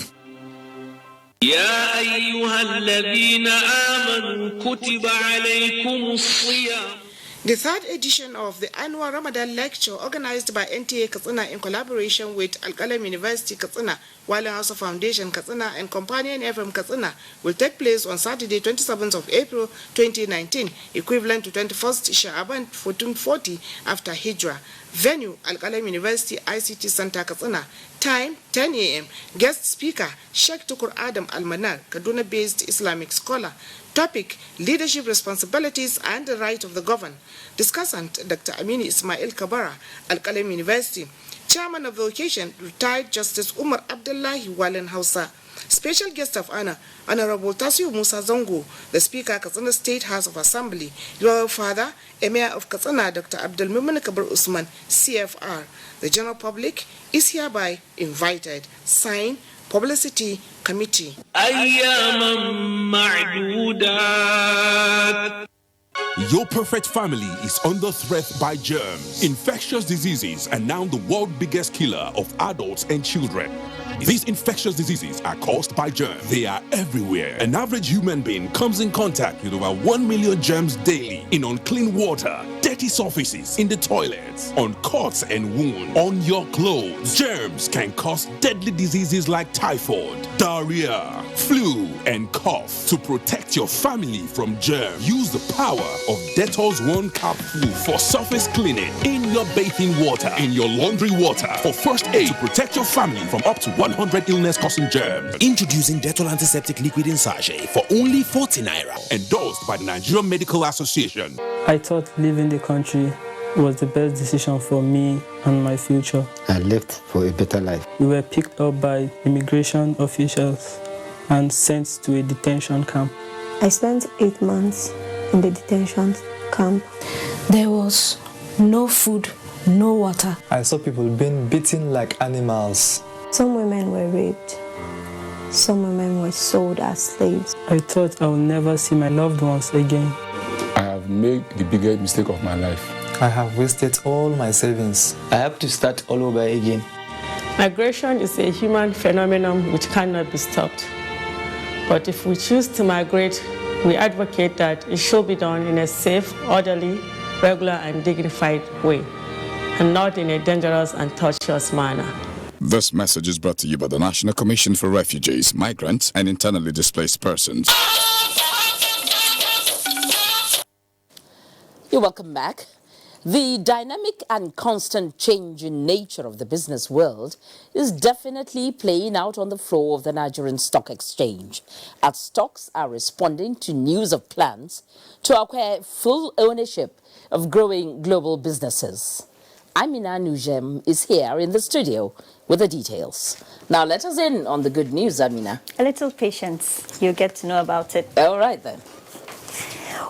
يا أيها الذين آمنوا كتب عليكم الصيام. The third edition of the annual Ramadan lecture organized by NTA Katsina in collaboration with Al-Qalam University Katsina, Walen House Foundation Katsina and Companion FM Katsina will take place on Saturday 27th of April 2019, equivalent to 21st Sha'aban 1440 after Hijrah. Venue, Al-Qalam University ICT Center Katsina. Time, 10 a.m. Guest speaker, Sheikh Tukur Adam Al-Manar, Kaduna-based Islamic scholar. Topic, leadership responsibilities and the right of the governed. Discussant, Dr. Amini Ismail Kabara, Al-Qalam University. Chairman of the occasion, retired Justice Umar Abdullahi Walen Hausa. Special guest of honor, Honorable Tasio Musa Zongo, the Speaker, Katsina State House of Assembly. Your father, Emir of Katsina, Dr. Abdul Mumin Kabir Usman, CFR. The general public is hereby invited. Signed, Publicity Committee. Your perfect family is under threat by germs. Infectious diseases are now the world's biggest killer of adults and children. These infectious diseases are caused by germs. They are everywhere. An average human being comes in contact with over 1 million germs daily in unclean water, dirty surfaces, in the toilets, on cuts and wounds, on your clothes. Germs can cause deadly diseases like typhoid, diarrhea, flu, and cough. To protect your family from germs, use the power of Dettol's 1 Cup Flu for surface cleaning in your bathing water, in your laundry water, for first aid to protect your family from up to 100 illness-causing germs. Introducing Dettol Antiseptic Liquid in Sachet for only 40 naira. Endorsed by the Nigerian Medical Association. I thought leaving the country was the best decision for me and my future. I left for a better life. We were picked up by immigration officials and sent to a detention camp. I spent 8 months in the detention camp. There was no food, no water. I saw people being beaten like animals. Some women were raped. Some women were sold as slaves. I thought I would never see my loved ones again. I have made the biggest mistake of my life. I have wasted all my savings. I have to start all over again. Migration is a human phenomenon which cannot be stopped. But if we choose to migrate, we advocate that it should be done in a safe, orderly, regular and dignified way, and not in a dangerous and tortuous manner. This message is brought to you by the National Commission for Refugees, Migrants and Internally Displaced Persons. You're welcome back. The dynamic and constant change in nature of the business world is definitely playing out on the floor of the Nigerian Stock Exchange, as stocks are responding to news of plans to acquire full ownership of growing global businesses. Amina Nujem is here in the studio with the details. Now let us in on the good news, Amina. A little patience. You'll get to know about it. All right then.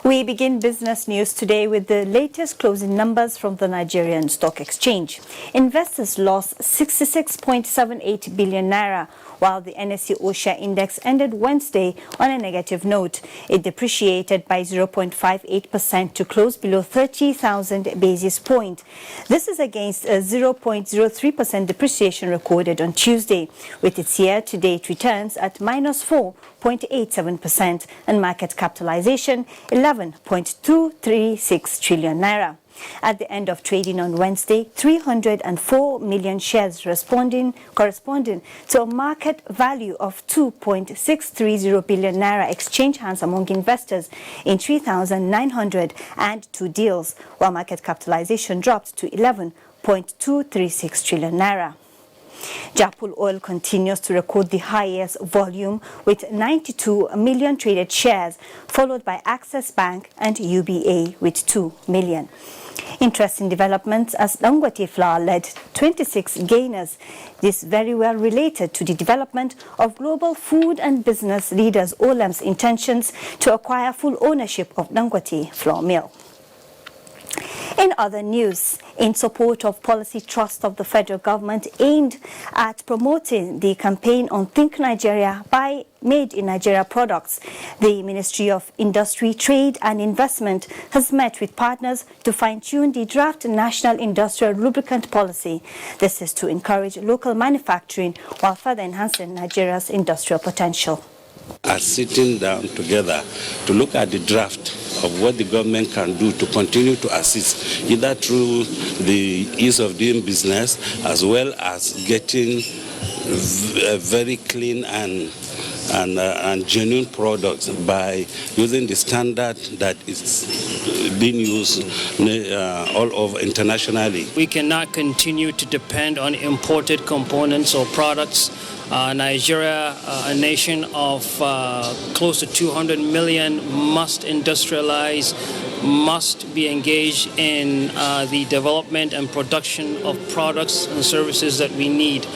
We begin business news today with the latest closing numbers from the Nigerian Stock Exchange. Investors lost 66.78 billion naira, while the NSE OSHA index ended Wednesday on a negative note. It depreciated by 0.58% to close below 30,000 basis points. This is against a 0.03% depreciation recorded on Tuesday, with its year-to-date returns at minus 4.87% and market capitalization 11.236 trillion naira. At the end of trading on Wednesday, 304 million shares corresponding to a market value of 2.630 billion naira exchanged hands among investors in 3,902 deals, while market capitalization dropped to 11.236 trillion naira. Japul Oil continues to record the highest volume with 92 million traded shares, followed by Access Bank and UBA with 2 million. Interesting developments as Dangote Flour led 26 gainers. This very well related to the development of global food and business leaders Olam's intentions to acquire full ownership of Dangote Flour Mill. In other news, in support of policy trust of the federal government aimed at promoting the campaign on Think Nigeria, Buy Made in Nigeria products, the Ministry of Industry, Trade and Investment has met with partners to fine-tune the draft National Industrial Lubricant Policy. This is to encourage local manufacturing while further enhancing Nigeria's industrial potential. Are sitting down together to look at the draft of what the government can do to continue to assist, either through the ease of doing business as well as getting very clean and genuine products by using the standard that is being used all over internationally. We cannot continue to depend on imported components or products. Nigeria, a nation of close to 200 million, must industrialize, must be engaged in the development and production of products and services that we need.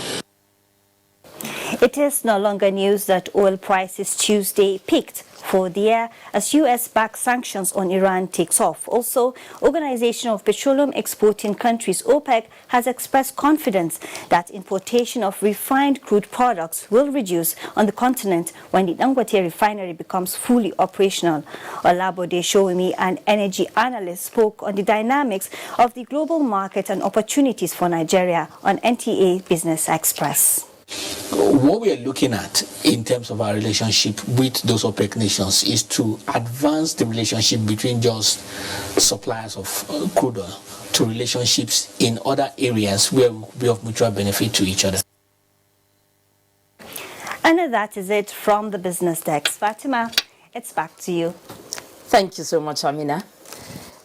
It is no longer news that oil prices Tuesday peaked for the year as U.S.-backed sanctions on Iran takes off. Also, Organization of Petroleum Exporting Countries, OPEC, has expressed confidence that importation of refined crude products will reduce on the continent when the Dangote refinery becomes fully operational. Olabode Showemi, an energy analyst, spoke on the dynamics of the global market and opportunities for Nigeria on NTA Business Express. What we are looking at in terms of our relationship with those OPEC nations is to advance the relationship between just suppliers of crude oil to relationships in other areas where we will be of mutual benefit to each other. And that is it from the business desk. Fatima, it's back to you. Thank you so much, Amina.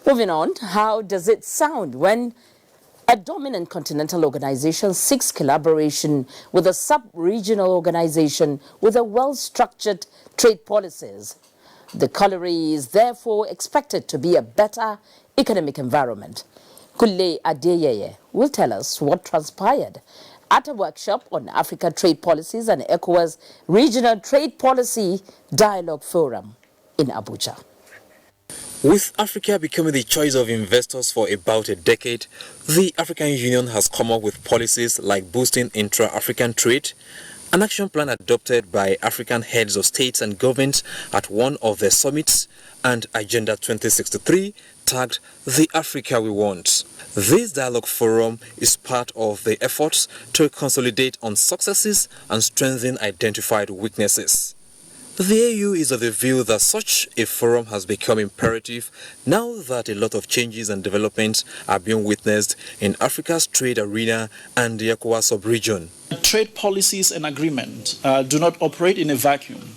Moving on, how does it sound when a dominant continental organization seeks collaboration with a sub-regional organization with a well-structured trade policies? The corollary is therefore expected to be a better economic environment. Kule Adeyeye will tell us what transpired at a workshop on Africa trade policies and ECOWAS Regional Trade Policy Dialogue Forum in Abuja. With Africa becoming the choice of investors for about a decade, the African Union has come up with policies like boosting intra-African trade, an action plan adopted by African heads of states and governments at one of their summits, and Agenda 2063 tagged The Africa We Want. This dialogue forum is part of the efforts to consolidate on successes and strengthen identified weaknesses. The AU is of the view that such a forum has become imperative now that a lot of changes and developments are being witnessed in Africa's trade arena and the ECOWAS sub-region. Trade policies and agreements do not operate in a vacuum,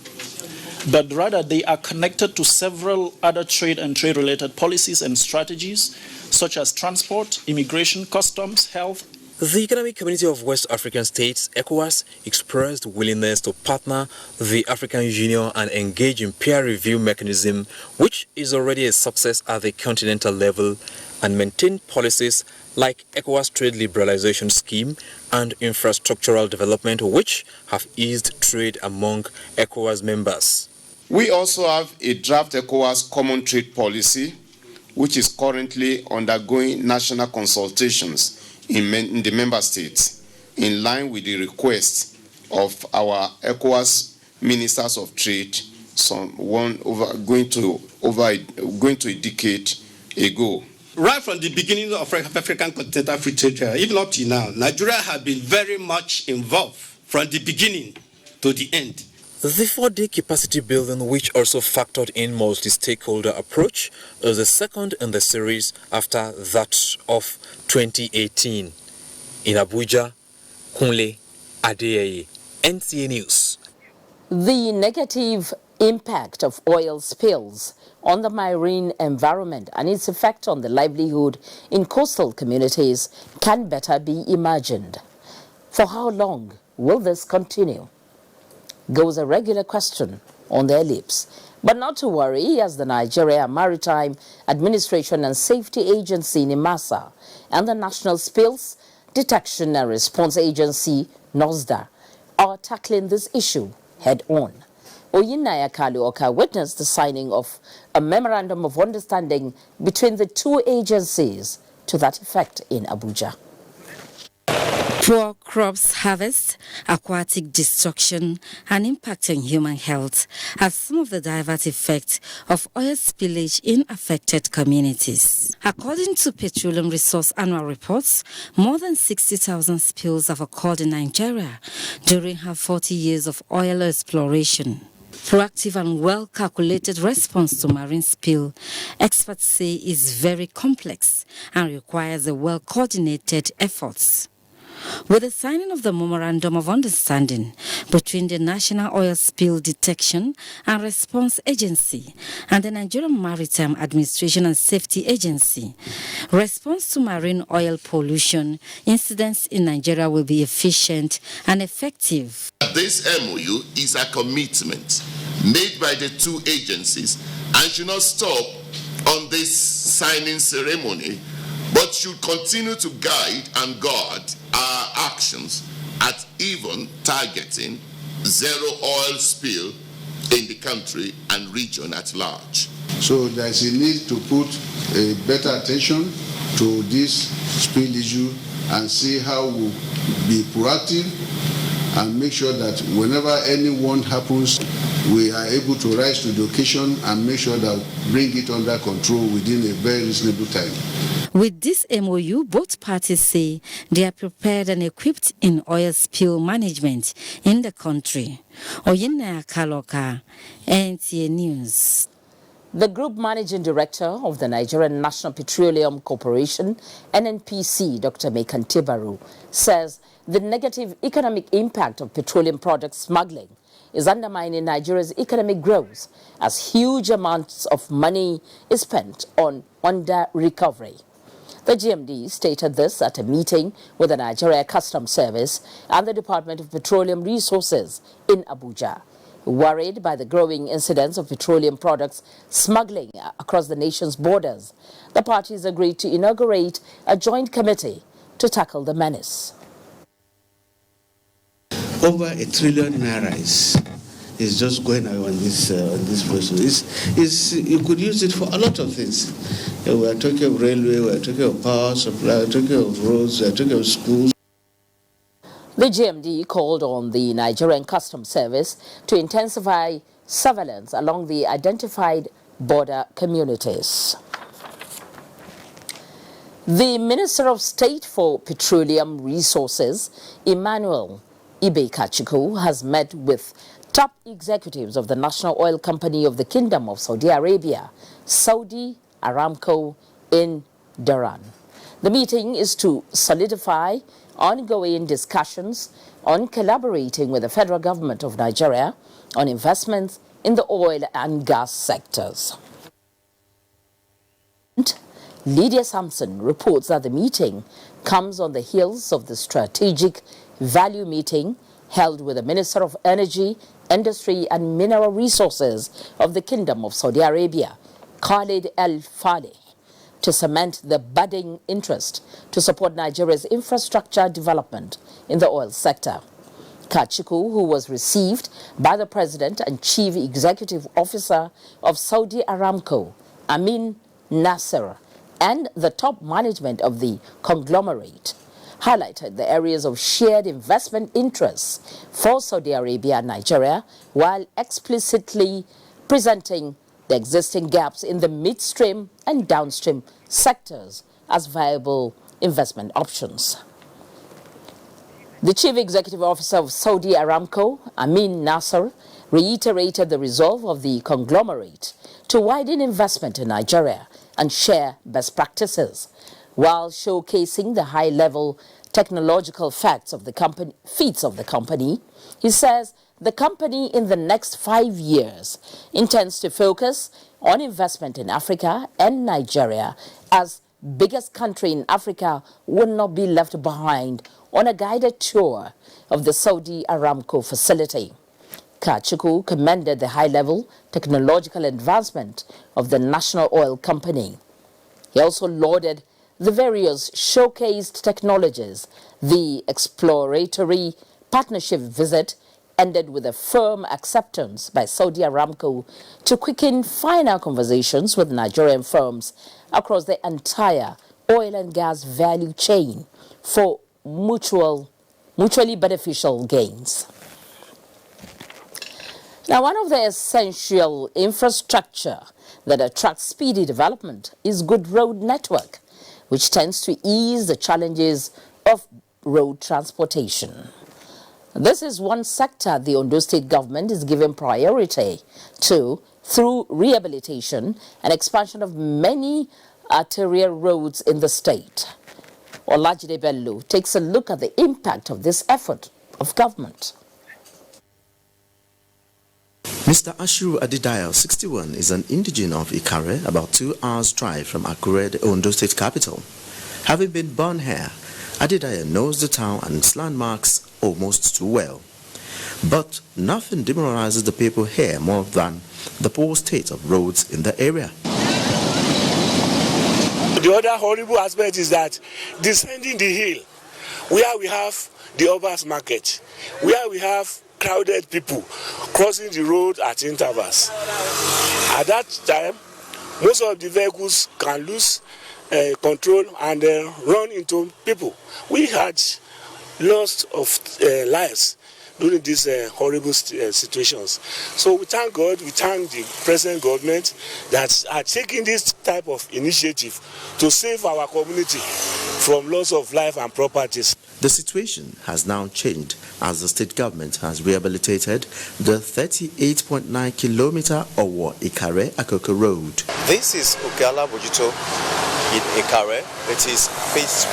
but rather they are connected to several other trade and trade-related policies and strategies, such as transport, immigration, customs, health. The Economic Community of West African States, ECOWAS, expressed willingness to partner the African Union and engage in peer review mechanism, which is already a success at the continental level, and maintain policies like ECOWAS Trade Liberalization Scheme and infrastructural development, which have eased trade among ECOWAS members. We also have a draft ECOWAS Common Trade Policy, which is currently undergoing national consultations in the member states, in line with the request of our ECOWAS Ministers of Trade, going to a decade ago. Right from the beginning of African Continental Free Trade, even up to now, Nigeria has been very much involved from the beginning to the end. The 4-day capacity building, which also factored in multi-stakeholder approach, is the second in the series after that of 2018. In Abuja, Kunle Adeyeye, NTA News. The negative impact of oil spills on the marine environment and its effect on the livelihood in coastal communities can better be imagined. For how long will this continue? Goes a regular question on their lips. But not to worry, as the Nigeria Maritime Administration and Safety Agency, NIMASA, and the National Spills Detection and Response Agency, NOSDA, are tackling this issue head-on. Oyinaya Kaluoka witnessed the signing of a memorandum of understanding between the two agencies to that effect in Abuja. Poor crops harvest, aquatic destruction, and impact on human health are some of the diverse effects of oil spillage in affected communities. According to Petroleum Resource Annual Reports, more than 60,000 spills have occurred in Nigeria during her 40 years of oil exploration. Proactive and well-calculated response to marine spill, experts say, is very complex and requires a well-coordinated efforts. With the signing of the Memorandum of Understanding between the National Oil Spill Detection and Response Agency and the Nigerian Maritime Administration and Safety Agency, response to marine oil pollution incidents in Nigeria will be efficient and effective. This MOU is a commitment made by the two agencies and should not stop on this signing ceremony, but should continue to guide and guard our actions at even targeting zero oil spill in the country and region at large. So there's a need to put a better attention to this spill issue and see how we'll be proactive and make sure that whenever any one happens, we are able to rise to the occasion and make sure that we bring it under control within a very reasonable time. With this MOU, both parties say they are prepared and equipped in oil spill management in the country. Oyinaya Kaloka, NTA News. The Group Managing Director of the Nigerian National Petroleum Corporation, NNPC, Dr. Mekan Tibaru, says the negative economic impact of petroleum product smuggling is undermining Nigeria's economic growth as huge amounts of money is spent on under-recovery. The GMD stated this at a meeting with the Nigeria Customs Service and the Department of Petroleum Resources in Abuja. Worried by the growing incidence of petroleum products smuggling across the nation's borders, the parties agreed to inaugurate a joint committee to tackle the menace. over 1 trillion naira is just going away on this process. You could use it for a lot of things. We are talking of railway, we are talking of power supply, we are talking of roads, we are talking of schools. The GMD called on the Nigerian Customs Service to intensify surveillance along the identified border communities. The Minister of State for Petroleum Resources, Emmanuel Ibe-Kachiku, has met with top executives of the National Oil Company of the Kingdom of Saudi Arabia, Saudi Aramco, in Dhahran. The meeting is to solidify ongoing discussions on collaborating with the federal government of Nigeria on investments in the oil and gas sectors. Lydia Sampson reports that the meeting comes on the heels of the strategic value meeting held with the Minister of Energy, Industry and Mineral Resources of the Kingdom of Saudi Arabia, Khalid Al Faleh, to cement the budding interest to support Nigeria's infrastructure development in the oil sector. Kachiku, who was received by the President and Chief Executive Officer of Saudi Aramco, Amin Nasser, and the top management of the conglomerate, highlighted the areas of shared investment interests for Saudi Arabia and Nigeria, while explicitly presenting the existing gaps in the midstream and downstream sectors as viable investment options. The Chief Executive Officer of Saudi Aramco, Amin Nasser, reiterated the resolve of the conglomerate to widen investment in Nigeria and share best practices, while showcasing the high-level technological feats of the company. He says the company in the next 5 years intends to focus on investment in Africa, and Nigeria, as biggest country in Africa, will not be left behind on a guided tour of the Saudi Aramco facility. Kachiku commended the high-level technological advancement of the National Oil Company. He also lauded the various showcased technologies. The exploratory partnership visit ended with a firm acceptance by Saudi Aramco to quicken final conversations with Nigerian firms across the entire oil and gas value chain for mutually beneficial gains. Now, one of the essential infrastructure that attracts speedy development is good road network, which tends to ease the challenges of road transportation. This is one sector the Ondo State government is giving priority to through rehabilitation and expansion of many arterial roads in the state. Olajide Bello takes a look at the impact of this effort of government. Mr. Ashiru Adidayo, 61, is an indigene of Ikare, about 2 hours' drive from Akure, the Ondo State capital. Having been born here, Adidayo knows the town and its landmarks almost too well. But nothing demoralizes the people here more than the poor state of roads in the area. The other horrible aspect is that descending the hill, where we have the Obas market, where we have crowded people crossing the road at intervals. At that time, most of the vehicles can lose control and run into people. We had loss of lives during these horrible situations. So we thank God, we thank the present government that are taking this type of initiative to save our community from loss of life and properties. The situation has now changed as the state government has rehabilitated the 38.9 kilometer Owo Ikare Akoko road. This is Okeala Bojito in Ikare. It is phase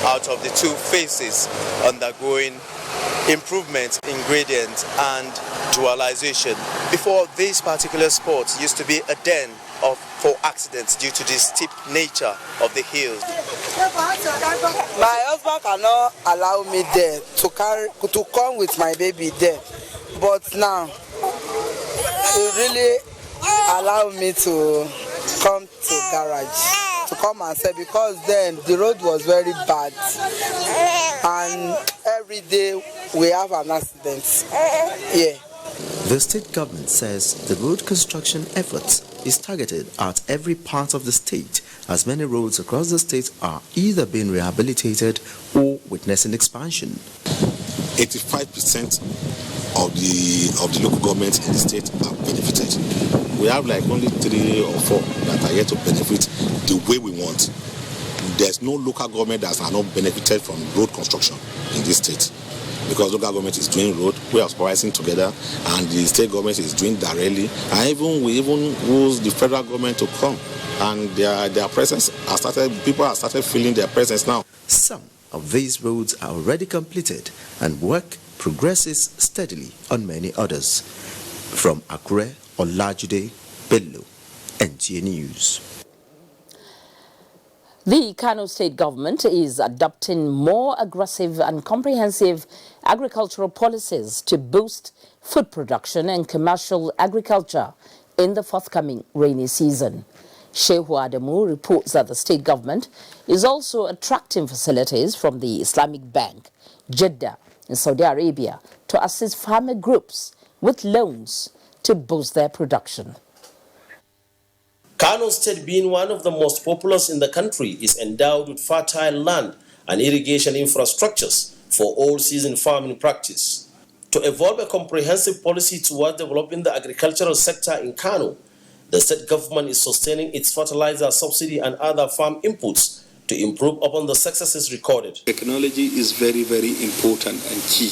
1 out of the 2 phases undergoing improvement, ingredient and dualization. Before, this particular spot used to be a den for accidents due to the steep nature of the hills. My husband cannot allow me there to come with my baby there, but now he really allow me to come to garage to come and say, because then the road was very bad and every day we have an accident. Yeah. The state government says the road construction effort is targeted at every part of the state, as many roads across the state are either being rehabilitated or witnessing expansion. 85% of the local governments in the state are benefited. We have like only 3 or 4 that are yet to benefit the way we want. There's no local government that are not benefited from road construction in this state, because local government is doing road, we are supervising together, and the state government is doing directly, and we even use the federal government to come, and their presence has started. People have started feeling their presence now. Some of these roads are already completed, and work progresses steadily on many others. From Akure, Olajude, Bello, NTA News. The Kano State government is adopting more aggressive and comprehensive agricultural policies to boost food production and commercial agriculture in the forthcoming rainy season. Shehu Adamu reports that the state government is also attracting facilities from the Islamic Bank, Jeddah, in Saudi Arabia, to assist farmer groups with loans to boost their production. Kano State, being one of the most populous in the country, is endowed with fertile land and irrigation infrastructures for all-season farming practice. To evolve a comprehensive policy toward developing the agricultural sector in Kano, the state government is sustaining its fertilizer subsidy and other farm inputs to improve upon the successes recorded. Technology is very, very important and key.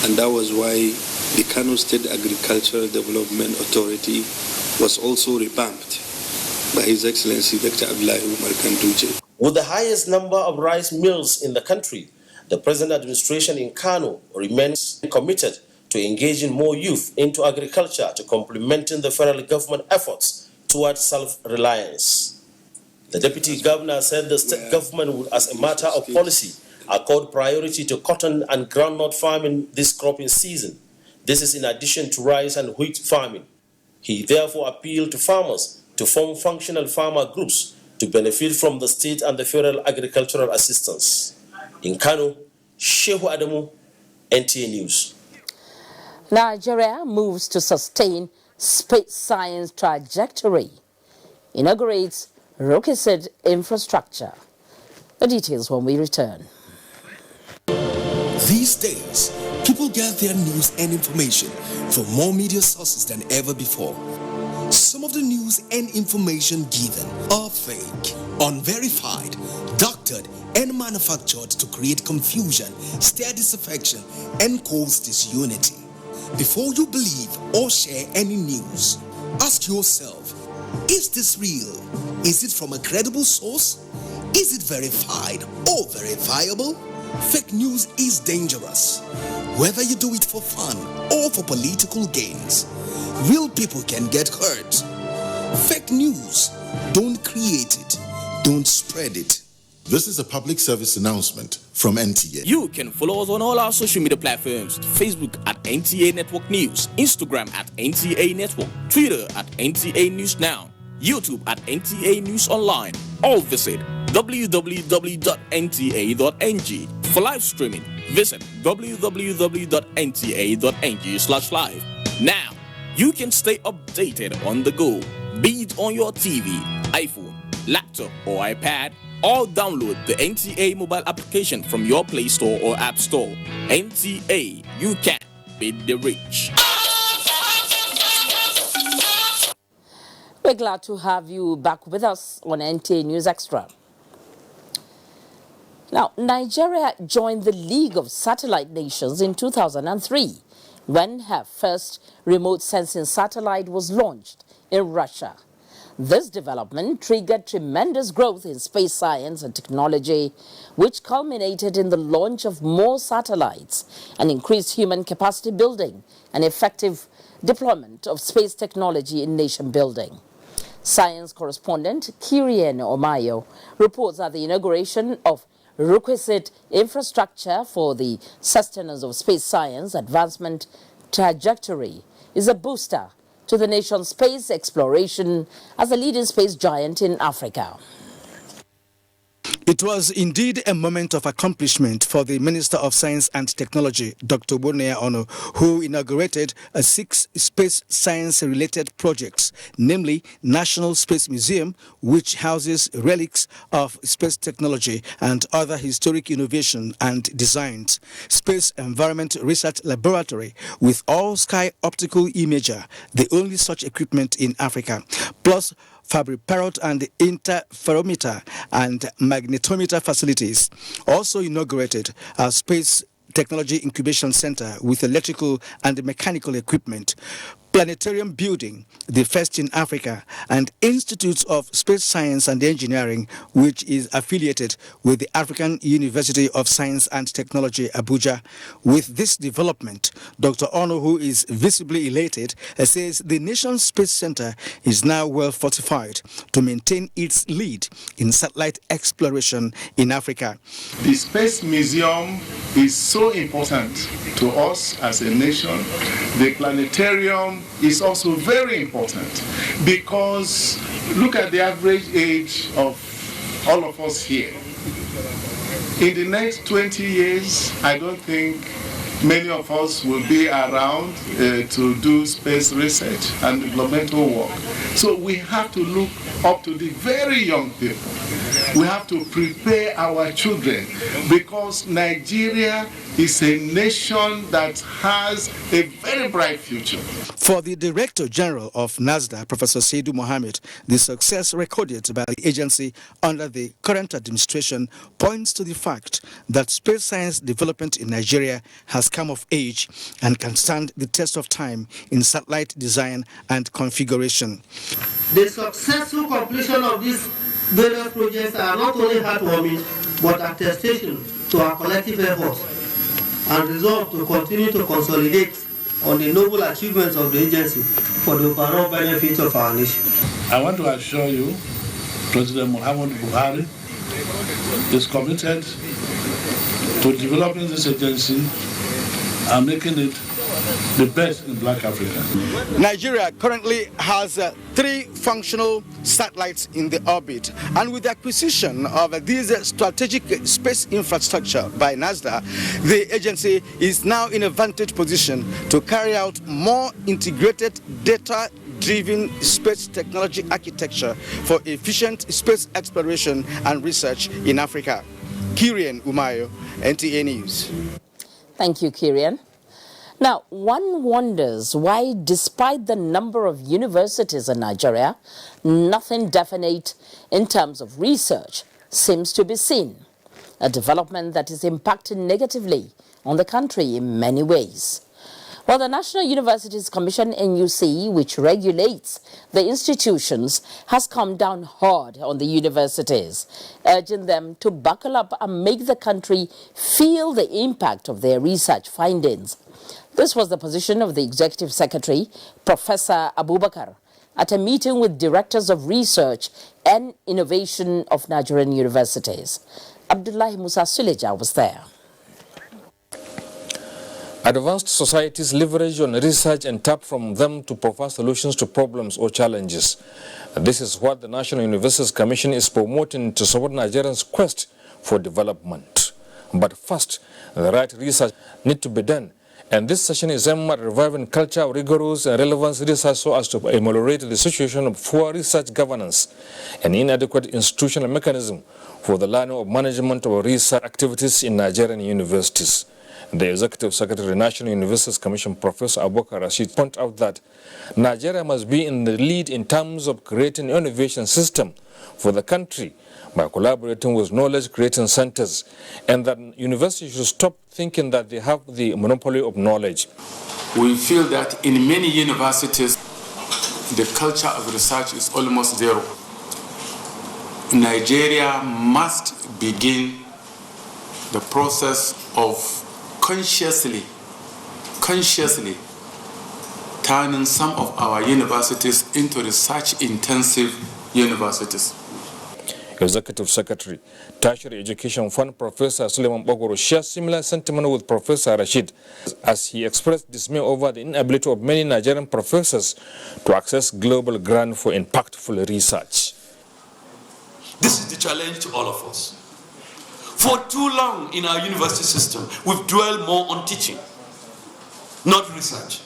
And that was why the Kano State Agricultural Development Authority was also revamped by His Excellency Dr. Abdullahi Umar Kanduje. With the highest number of rice mills in the country, the present administration in Kano remains committed to engaging more youth into agriculture to complementing the federal government efforts towards self-reliance. The deputy governor said the state government would, as a matter of policy, accord priority to cotton and groundnut farming this cropping season. This is in addition to rice and wheat farming. He therefore appealed to farmers to form functional farmer groups to benefit from the state and the federal agricultural assistance. In Kano, Shehu Adamu, NTA News. Nigeria moves to sustain space science trajectory. Inaugurates rocket infrastructure. The details when we return. These days, people get their news and information from more media sources than ever before. Some of the news and information given are fake, unverified, doctored, and manufactured to create confusion, stir disaffection, and cause disunity. Before you believe or share any news, ask yourself, is this real? Is it from a credible source? Is it verified or verifiable? Fake news is dangerous. Whether you do it for fun or for political gains, real people can get hurt. Fake news, don't create it, don't spread it. This is a public service announcement from NTA. You can follow us on all our social media platforms: Facebook at NTA Network News, Instagram at NTA Network, Twitter at NTA News Now, YouTube at NTA News Online. Or visit www.nta.ng. For live streaming, visit www.nta.ng/live. Now, you can stay updated on the go, be it on your TV, iPhone, laptop, or iPad, or download the NTA mobile application from your Play Store or App Store. NTA, you can beat the rich. We're glad to have you back with us on NTA News Extra. Now, Nigeria joined the League of Satellite Nations in 2003 when her first remote sensing satellite was launched in Russia. This development triggered tremendous growth in space science and technology, which culminated in the launch of more satellites and increased human capacity building and effective deployment of space technology in nation building. Science correspondent Kirien Omayo reports that the inauguration of requisite infrastructure for the sustenance of space science advancement trajectory is a booster to the nation's space exploration as a leading space giant in Africa. It was indeed a moment of accomplishment for the Minister of Science and Technology, Dr. Bonea Ono, who inaugurated 6 space science-related projects, namely National Space Museum, which houses relics of space technology and other historic innovation and designs, Space Environment Research Laboratory with all-sky optical imager, the only such equipment in Africa, plus Fabriparrot and interferometer and magnetometer facilities. Also inaugurated a Space Technology Incubation Center with electrical and mechanical equipment, planetarium building, the first in Africa, and Institutes of Space Science and Engineering, which is affiliated with the African University of Science and Technology, Abuja. With this development, Dr. Ono, who is visibly elated, says the nation's space center is now well fortified to maintain its lead in satellite exploration in Africa. The Space Museum is so important to us as a nation. The planetarium is also very important because look at the average age of all of us here. In the next 20 years, I don't think many of us will be around to do space research and developmental work. So we have to look up to the very young people. We have to prepare our children because Nigeria is a nation that has a very bright future. For the Director General of NASDA, Professor Seidu Mohammed, the success recorded by the agency under the current administration points to the fact that space science development in Nigeria has come of age and can stand the test of time in satellite design and configuration. The successful completion of these various projects are not only heartwarming, but attestation to our collective efforts and resolve to continue to consolidate on the noble achievements of the agency for the overall benefit of our nation. I want to assure you, President Muhammad Buhari is committed to developing this agency and making it the best in Black Africa. Nigeria currently has 3 functional satellites in the orbit, and with the acquisition of this strategic space infrastructure by NASDA, the agency is now in a vantage position to carry out more integrated data-driven space technology architecture for efficient space exploration and research in Africa. Kirian Umayo, NTA News. Thank you, Kirian. Now, one wonders why, despite the number of universities in Nigeria, nothing definite in terms of research seems to be seen, a development that is impacting negatively on the country in many ways. Well, the National Universities Commission, NUC, which regulates the institutions, has come down hard on the universities, urging them to buckle up and make the country feel the impact of their research findings. This was the position of the Executive Secretary, Professor Abubakar, at a meeting with Directors of Research and Innovation of Nigerian universities. Abdullahi Musa Suleja was there. Advanced societies leverage on research and tap from them to provide solutions to problems or challenges. This is what the National Universities Commission is promoting to support Nigerians' quest for development. But first, the right research needs to be done. And this session is aimed at reviving culture of rigorous and relevant research so as to ameliorate the situation of poor research governance and inadequate institutional mechanism for the learning of management of research activities in Nigerian universities. The Executive Secretary of the National Universities Commission, Professor Abubakar Rashid, pointed out that Nigeria must be in the lead in terms of creating an innovation system for the country by collaborating with knowledge-creating centers, and that universities should stop thinking that they have the monopoly of knowledge. We feel that in many universities, the culture of research is almost zero. Nigeria must begin the process of consciously turning some of our universities into research-intensive universities. Executive Secretary, Tertiary Education Fund Professor Suleiman Bogoro shares similar sentiment with Professor Rashid as he expressed dismay over the inability of many Nigerian professors to access global grant for impactful research. This is the challenge to all of us. For too long in our university system, we've dwelled more on teaching, not research.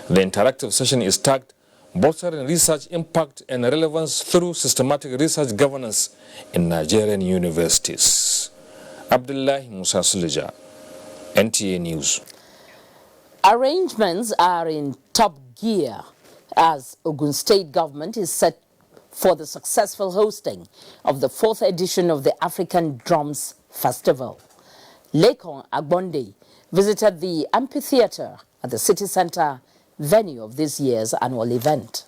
The interactive session is tagged Bolstering Research Impact and Relevance Through Systematic Research Governance in Nigerian Universities. Abdullahi Musa Suleja, NTA News. Arrangements are in top gear as Ogun State government is set for the successful hosting of the 4th edition of the African Drums Festival. Lekon Agbonde visited the amphitheater at the city center venue of this year's annual event.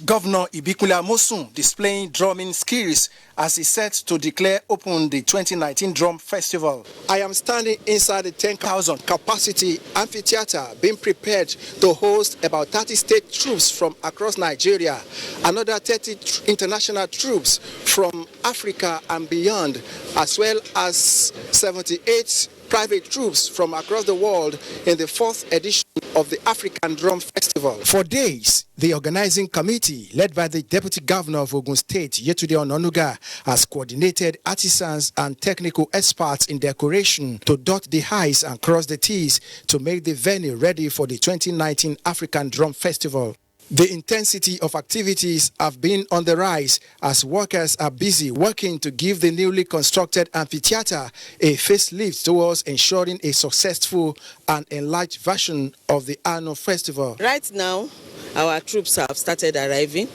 Governor Ibikunle Amosun displaying drumming skills as he set to declare open the 2019 Drum Festival. I am standing inside the 10,000 capacity amphitheater being prepared to host about 30 state troops from across Nigeria, another 30 international troops from Africa and beyond, as well as 78 private troops from across the world in the 4th edition of the African Drum Festival. For days, the organizing committee, led by the Deputy Governor of Ogun State, Yetunde Onanuga, has coordinated artisans and technical experts in decoration to dot the I's and cross the T's to make the venue ready for the 2019 African Drum Festival. The intensity of activities have been on the rise as workers are busy working to give the newly constructed amphitheater a facelift towards ensuring a successful and enlarged version of the annual festival. Right now, our troops have started arriving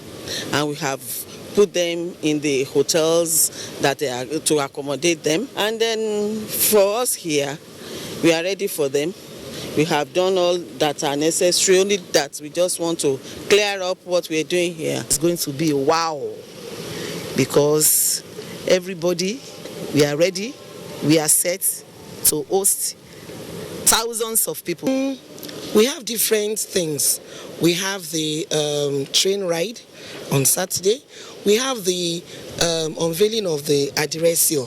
and we have put them in the hotels that they are to accommodate them. And then for us here, we are ready for them. We have done all that are necessary, only that we just want to clear up what we're doing here. It's going to be a wow, because everybody, we are ready, we are set to host thousands of people. We have different things. We have the train ride on Saturday. We have the unveiling of the Adiresio,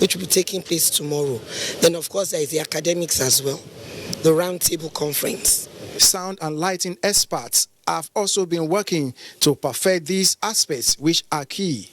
which will be taking place tomorrow. Then, of course, there is the academics as well. The roundtable conference. Sound and lighting experts have also been working to perfect these aspects, which are key.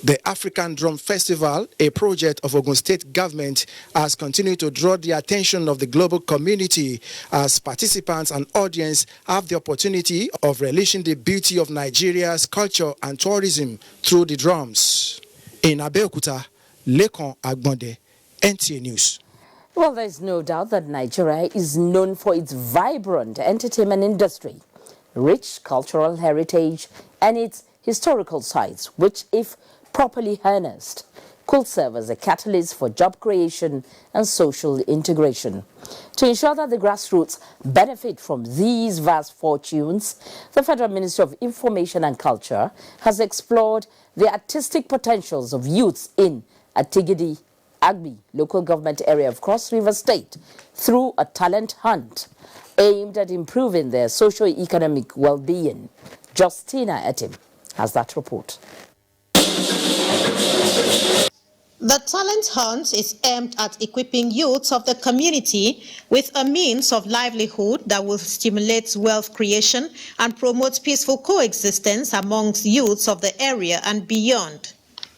The African Drum Festival, a project of Ogun State government, has continued to draw the attention of the global community as participants and audience have the opportunity of relishing the beauty of Nigeria's culture and tourism through the drums. In Abeokuta, Lekon Agbonde, NTA News. Well, there's no doubt that Nigeria is known for its vibrant entertainment industry, rich cultural heritage, and its historical sites, which, if properly harnessed, could serve as a catalyst for job creation and social integration. To ensure that the grassroots benefit from these vast fortunes, the Federal Ministry of Information and Culture has explored the artistic potentials of youths in Atigidi, Agbi, local government area of Cross River State, through a talent hunt aimed at improving their socio-economic well-being. Justina Etim has that report. The talent hunt is aimed at equipping youths of the community with a means of livelihood that will stimulate wealth creation and promote peaceful coexistence amongst youths of the area and beyond.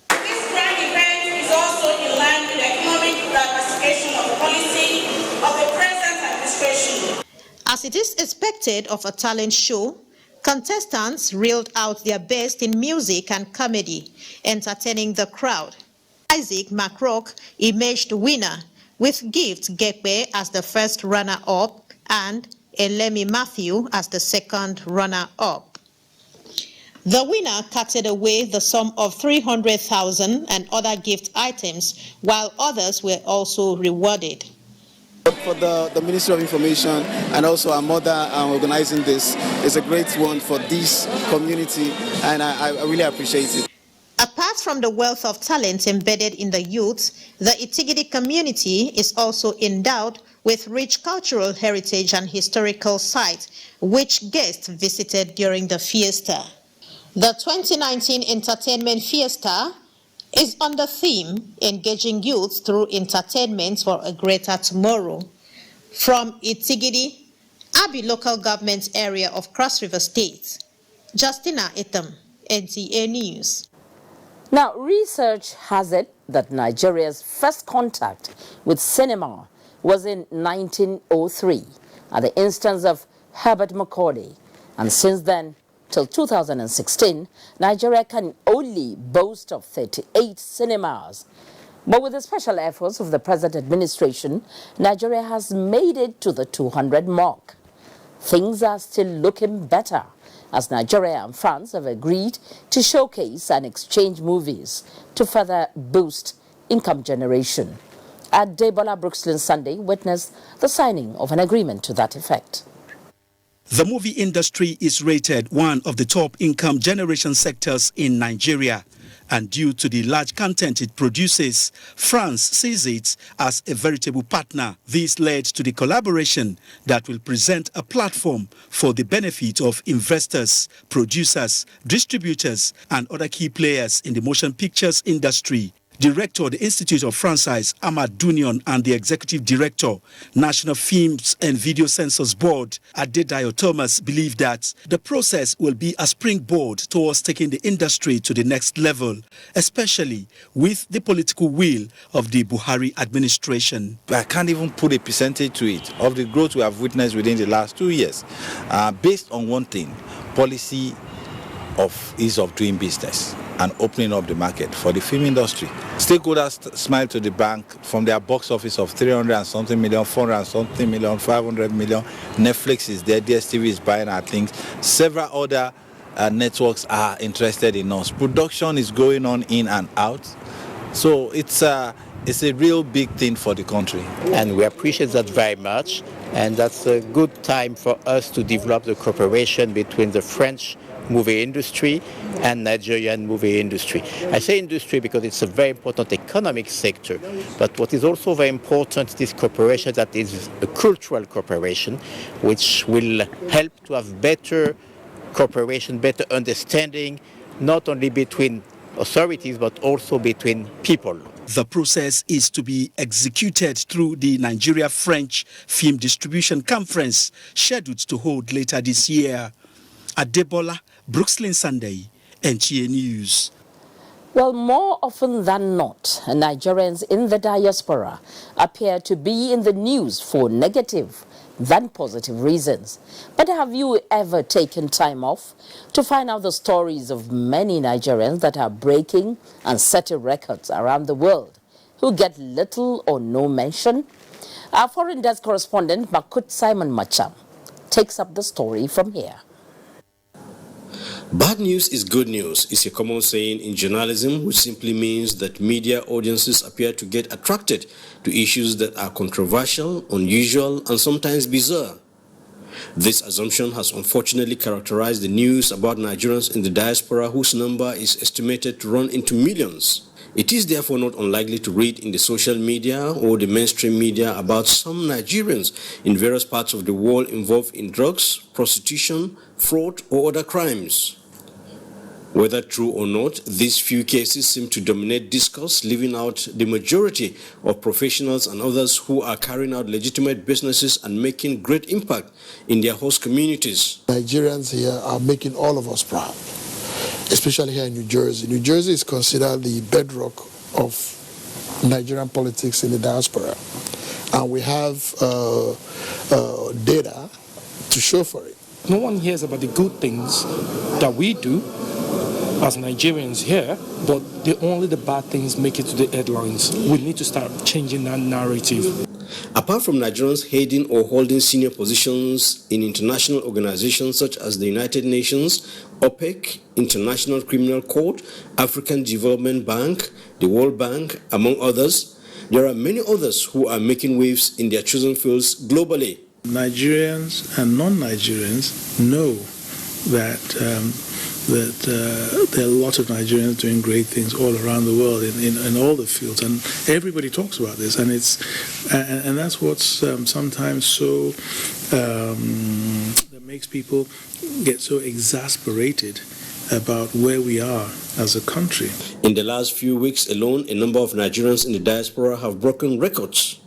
This grand event is also in line with the economic diversification of the policy of the present administration. As it is expected of a talent show, contestants reeled out their best in music and comedy, entertaining the crowd. Isaac McRock emerged winner, with Gift Gekwe as the first runner-up and Elemi Matthew as the second runner-up. The winner carted away the sum of 300,000 and other gift items, while others were also rewarded. For the Ministry of Information and also our mother organizing this is a great one for this community, and I really appreciate it. Apart from the wealth of talent embedded in the youth, the Itigidi community is also endowed with rich cultural heritage and historical sites, which guests visited during the fiesta. The 2019 Entertainment Fiesta is on the theme, engaging youth through entertainment for a greater tomorrow. From Itigidi, Abi local government area of Cross River State, Justina Etam, NTA News. Now, research has it that Nigeria's first contact with cinema was in 1903 at the instance of Herbert Macaulay, and since then, till 2016, Nigeria can only boast of 38 cinemas. But with the special efforts of the present administration, Nigeria has made it to the 200 mark. Things are still looking better, as Nigeria and France have agreed to showcase and exchange movies to further boost income generation. At Debola Brooksland Sunday witnessed the signing of an agreement to that effect. The movie industry is rated one of the top income generation sectors in Nigeria. And due to the large content it produces, France sees it as a veritable partner. This led to the collaboration that will present a platform for the benefit of investors, producers, distributors, and other key players in the motion pictures industry. Director of the Institute of Franchise, Ahmad Dunion, and the Executive Director, National Films and Video Censors Board, Adedayo Thomas, believe that the process will be a springboard towards taking the industry to the next level, especially with the political will of the Buhari administration. I can't even put a percentage to it of the growth we have witnessed within the last 2 years, based on one thing: policy of ease of doing business and opening up the market for the film industry. Stakeholders smile to the bank from their box office of 300 and something million, 400 and something million, 500 million. Netflix is there, DSTV is buying our things. Several other networks are interested in us. Production is going on in and out. So it's a real big thing for the country. And we appreciate that very much. And that's a good time for us to develop the cooperation between the French movie industry and Nigerian movie industry. I say industry because it's a very important economic sector, but what is also very important is this cooperation that is a cultural cooperation, which will help to have better cooperation, better understanding, not only between authorities, but also between people. The process is to be executed through the Nigeria-French Film Distribution Conference, scheduled to hold later this year. Adebola, Brooksland Sunday, NTA News. Well, more often than not, Nigerians in the diaspora appear to be in the news for negative than positive reasons. But have you ever taken time off to find out the stories of many Nigerians that are breaking and setting records around the world, who get little or no mention? Our foreign desk correspondent, Makut Simon Macham, takes up the story from here. Bad news is good news is a common saying in journalism, which simply means that media audiences appear to get attracted to issues that are controversial, unusual, and sometimes bizarre. This assumption has unfortunately characterized the news about Nigerians in the diaspora, whose number is estimated to run into millions. It is therefore not unlikely to read in the social media or the mainstream media about some Nigerians in various parts of the world involved in drugs, prostitution, fraud, or other crimes. Whether true or not, these few cases seem to dominate discourse, leaving out the majority of professionals and others who are carrying out legitimate businesses and making great impact in their host communities. Nigerians here are making all of us proud, especially here in New Jersey. New Jersey is considered the bedrock of Nigerian politics in the diaspora, and we have data to show for it. No one hears about the good things that we do as Nigerians here, but only the bad things make it to the headlines. We need to start changing that narrative. Apart from Nigerians heading or holding senior positions in international organizations such as the United Nations, OPEC, International Criminal Court, African Development Bank, the World Bank, among others, there are many others who are making waves in their chosen fields globally. Nigerians and non-Nigerians know that there are a lot of Nigerians doing great things all around the world in all the fields, and everybody talks about this, and and that's what's sometimes so that makes people get so exasperated about where we are as a country. In the last few weeks alone, a number of Nigerians in the diaspora have broken records.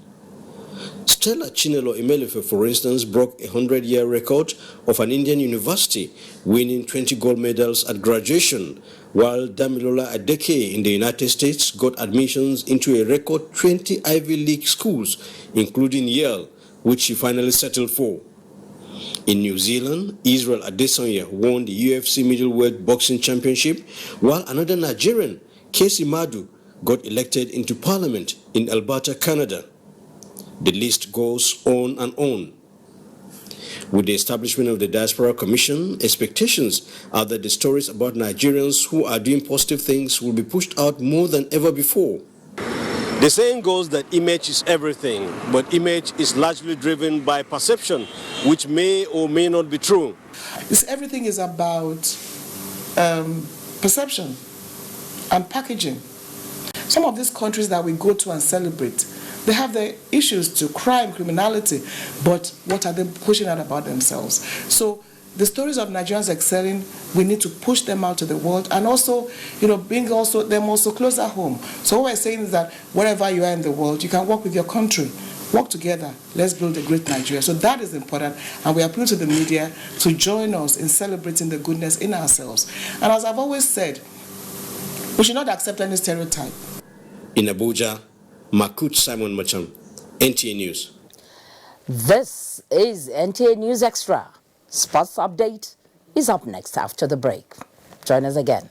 Stella Chinelo Imelefe, for instance, broke a 100-year record of an Indian university, winning 20 gold medals at graduation, while Damilola Adeke in the United States got admissions into a record 20 Ivy League schools, including Yale, which she finally settled for. In New Zealand, Israel Adesanya won the UFC middleweight boxing championship, while another Nigerian, Casey Madu, got elected into parliament in Alberta, Canada. The list goes on and on. With the establishment of the Diaspora Commission, expectations are that the stories about Nigerians who are doing positive things will be pushed out more than ever before. The saying goes that image is everything, but image is largely driven by perception, which may or may not be true. Everything is about perception and packaging. Some of these countries that we go to and celebrate, they have their issues to crime, criminality, but what are they pushing out about themselves? So the stories of Nigerians excelling, we need to push them out to the world, and also, bring them closer home. So what we're saying is that wherever you are in the world, you can work with your country. Work together. Let's build a great Nigeria. So that is important, and we appeal to the media to join us in celebrating the goodness in ourselves. And as I've always said, we should not accept any stereotype. In Abuja, Makut Simon Macham, NTA News. This is NTA News Extra. Sports update is up next after the break. Join us again.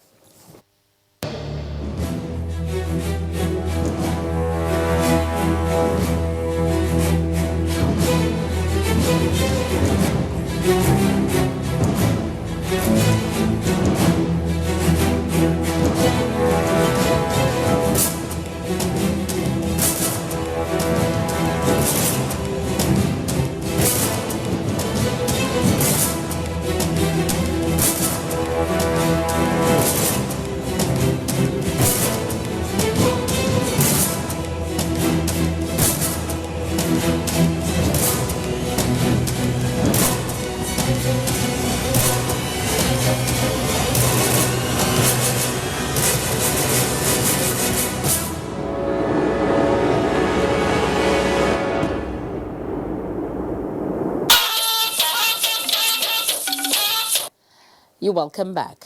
You're welcome back.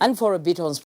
And for a bit on